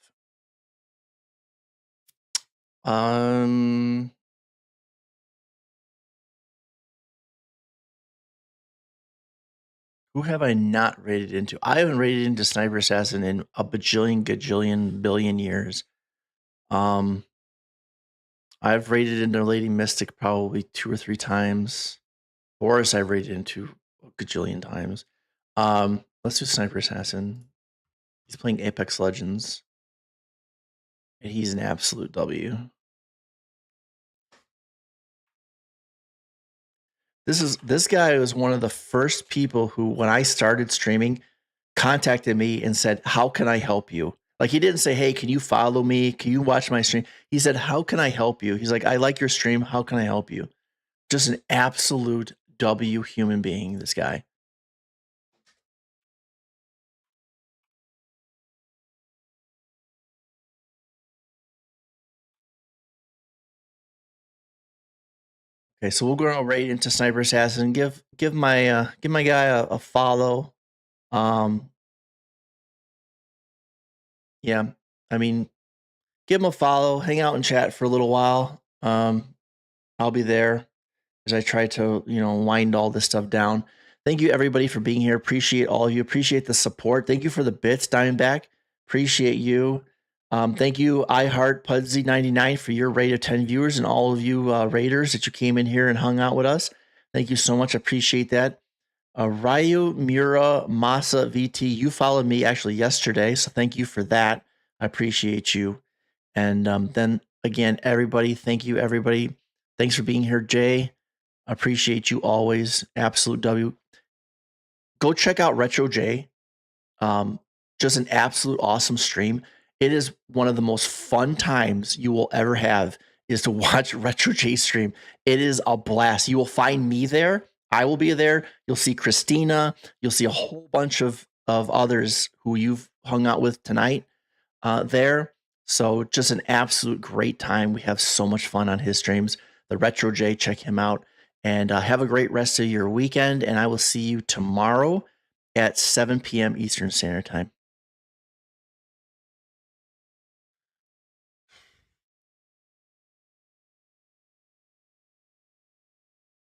Who have I not rated into? I haven't rated into Sniper Assassin in a bajillion, gajillion, billion years. I've rated into Lady Mystic probably 2 or 3 times. Boris I've rated into a gajillion times. Let's do Sniper Assassin. He's playing Apex Legends. And he's an absolute W. This guy was one of the first people who, when I started streaming, contacted me and said, how can I help you? Like, he didn't say, hey, can you follow me? Can you watch my stream? He said, how can I help you? He's like, I like your stream. How can I help you? Just an absolute W human being, this guy. Okay, so we'll go right into Sniper Assassin. Give my guy a follow. Yeah, I mean, give him a follow. Hang out and chat for a little while. I'll be there as I try to wind all this stuff down. Thank you everybody for being here. Appreciate all of you. Appreciate the support. Thank you for the bits, Diamondback. Appreciate you. Thank you, iHeart Pudsy99 for your rate of 10 viewers, and all of you raiders that you came in here and hung out with us. Thank you so much. Appreciate that. Ryu Mura Masa VT, you followed me actually yesterday, so thank you for that. I appreciate you. And then again, everybody, thank you, everybody. Thanks for being here, Jay. Appreciate you always. Absolute W. Go check out Retro J. Just an absolute awesome stream. It is one of the most fun times you will ever have is to watch Retro J stream. It is a blast. You will find me there. I will be there. You'll see Christina. You'll see a whole bunch of others who you've hung out with tonight. there. So just an absolute great time. We have so much fun on his streams. The Retro J, check him out. And have a great rest of your weekend. And I will see you tomorrow at 7 p.m. Eastern Standard Time.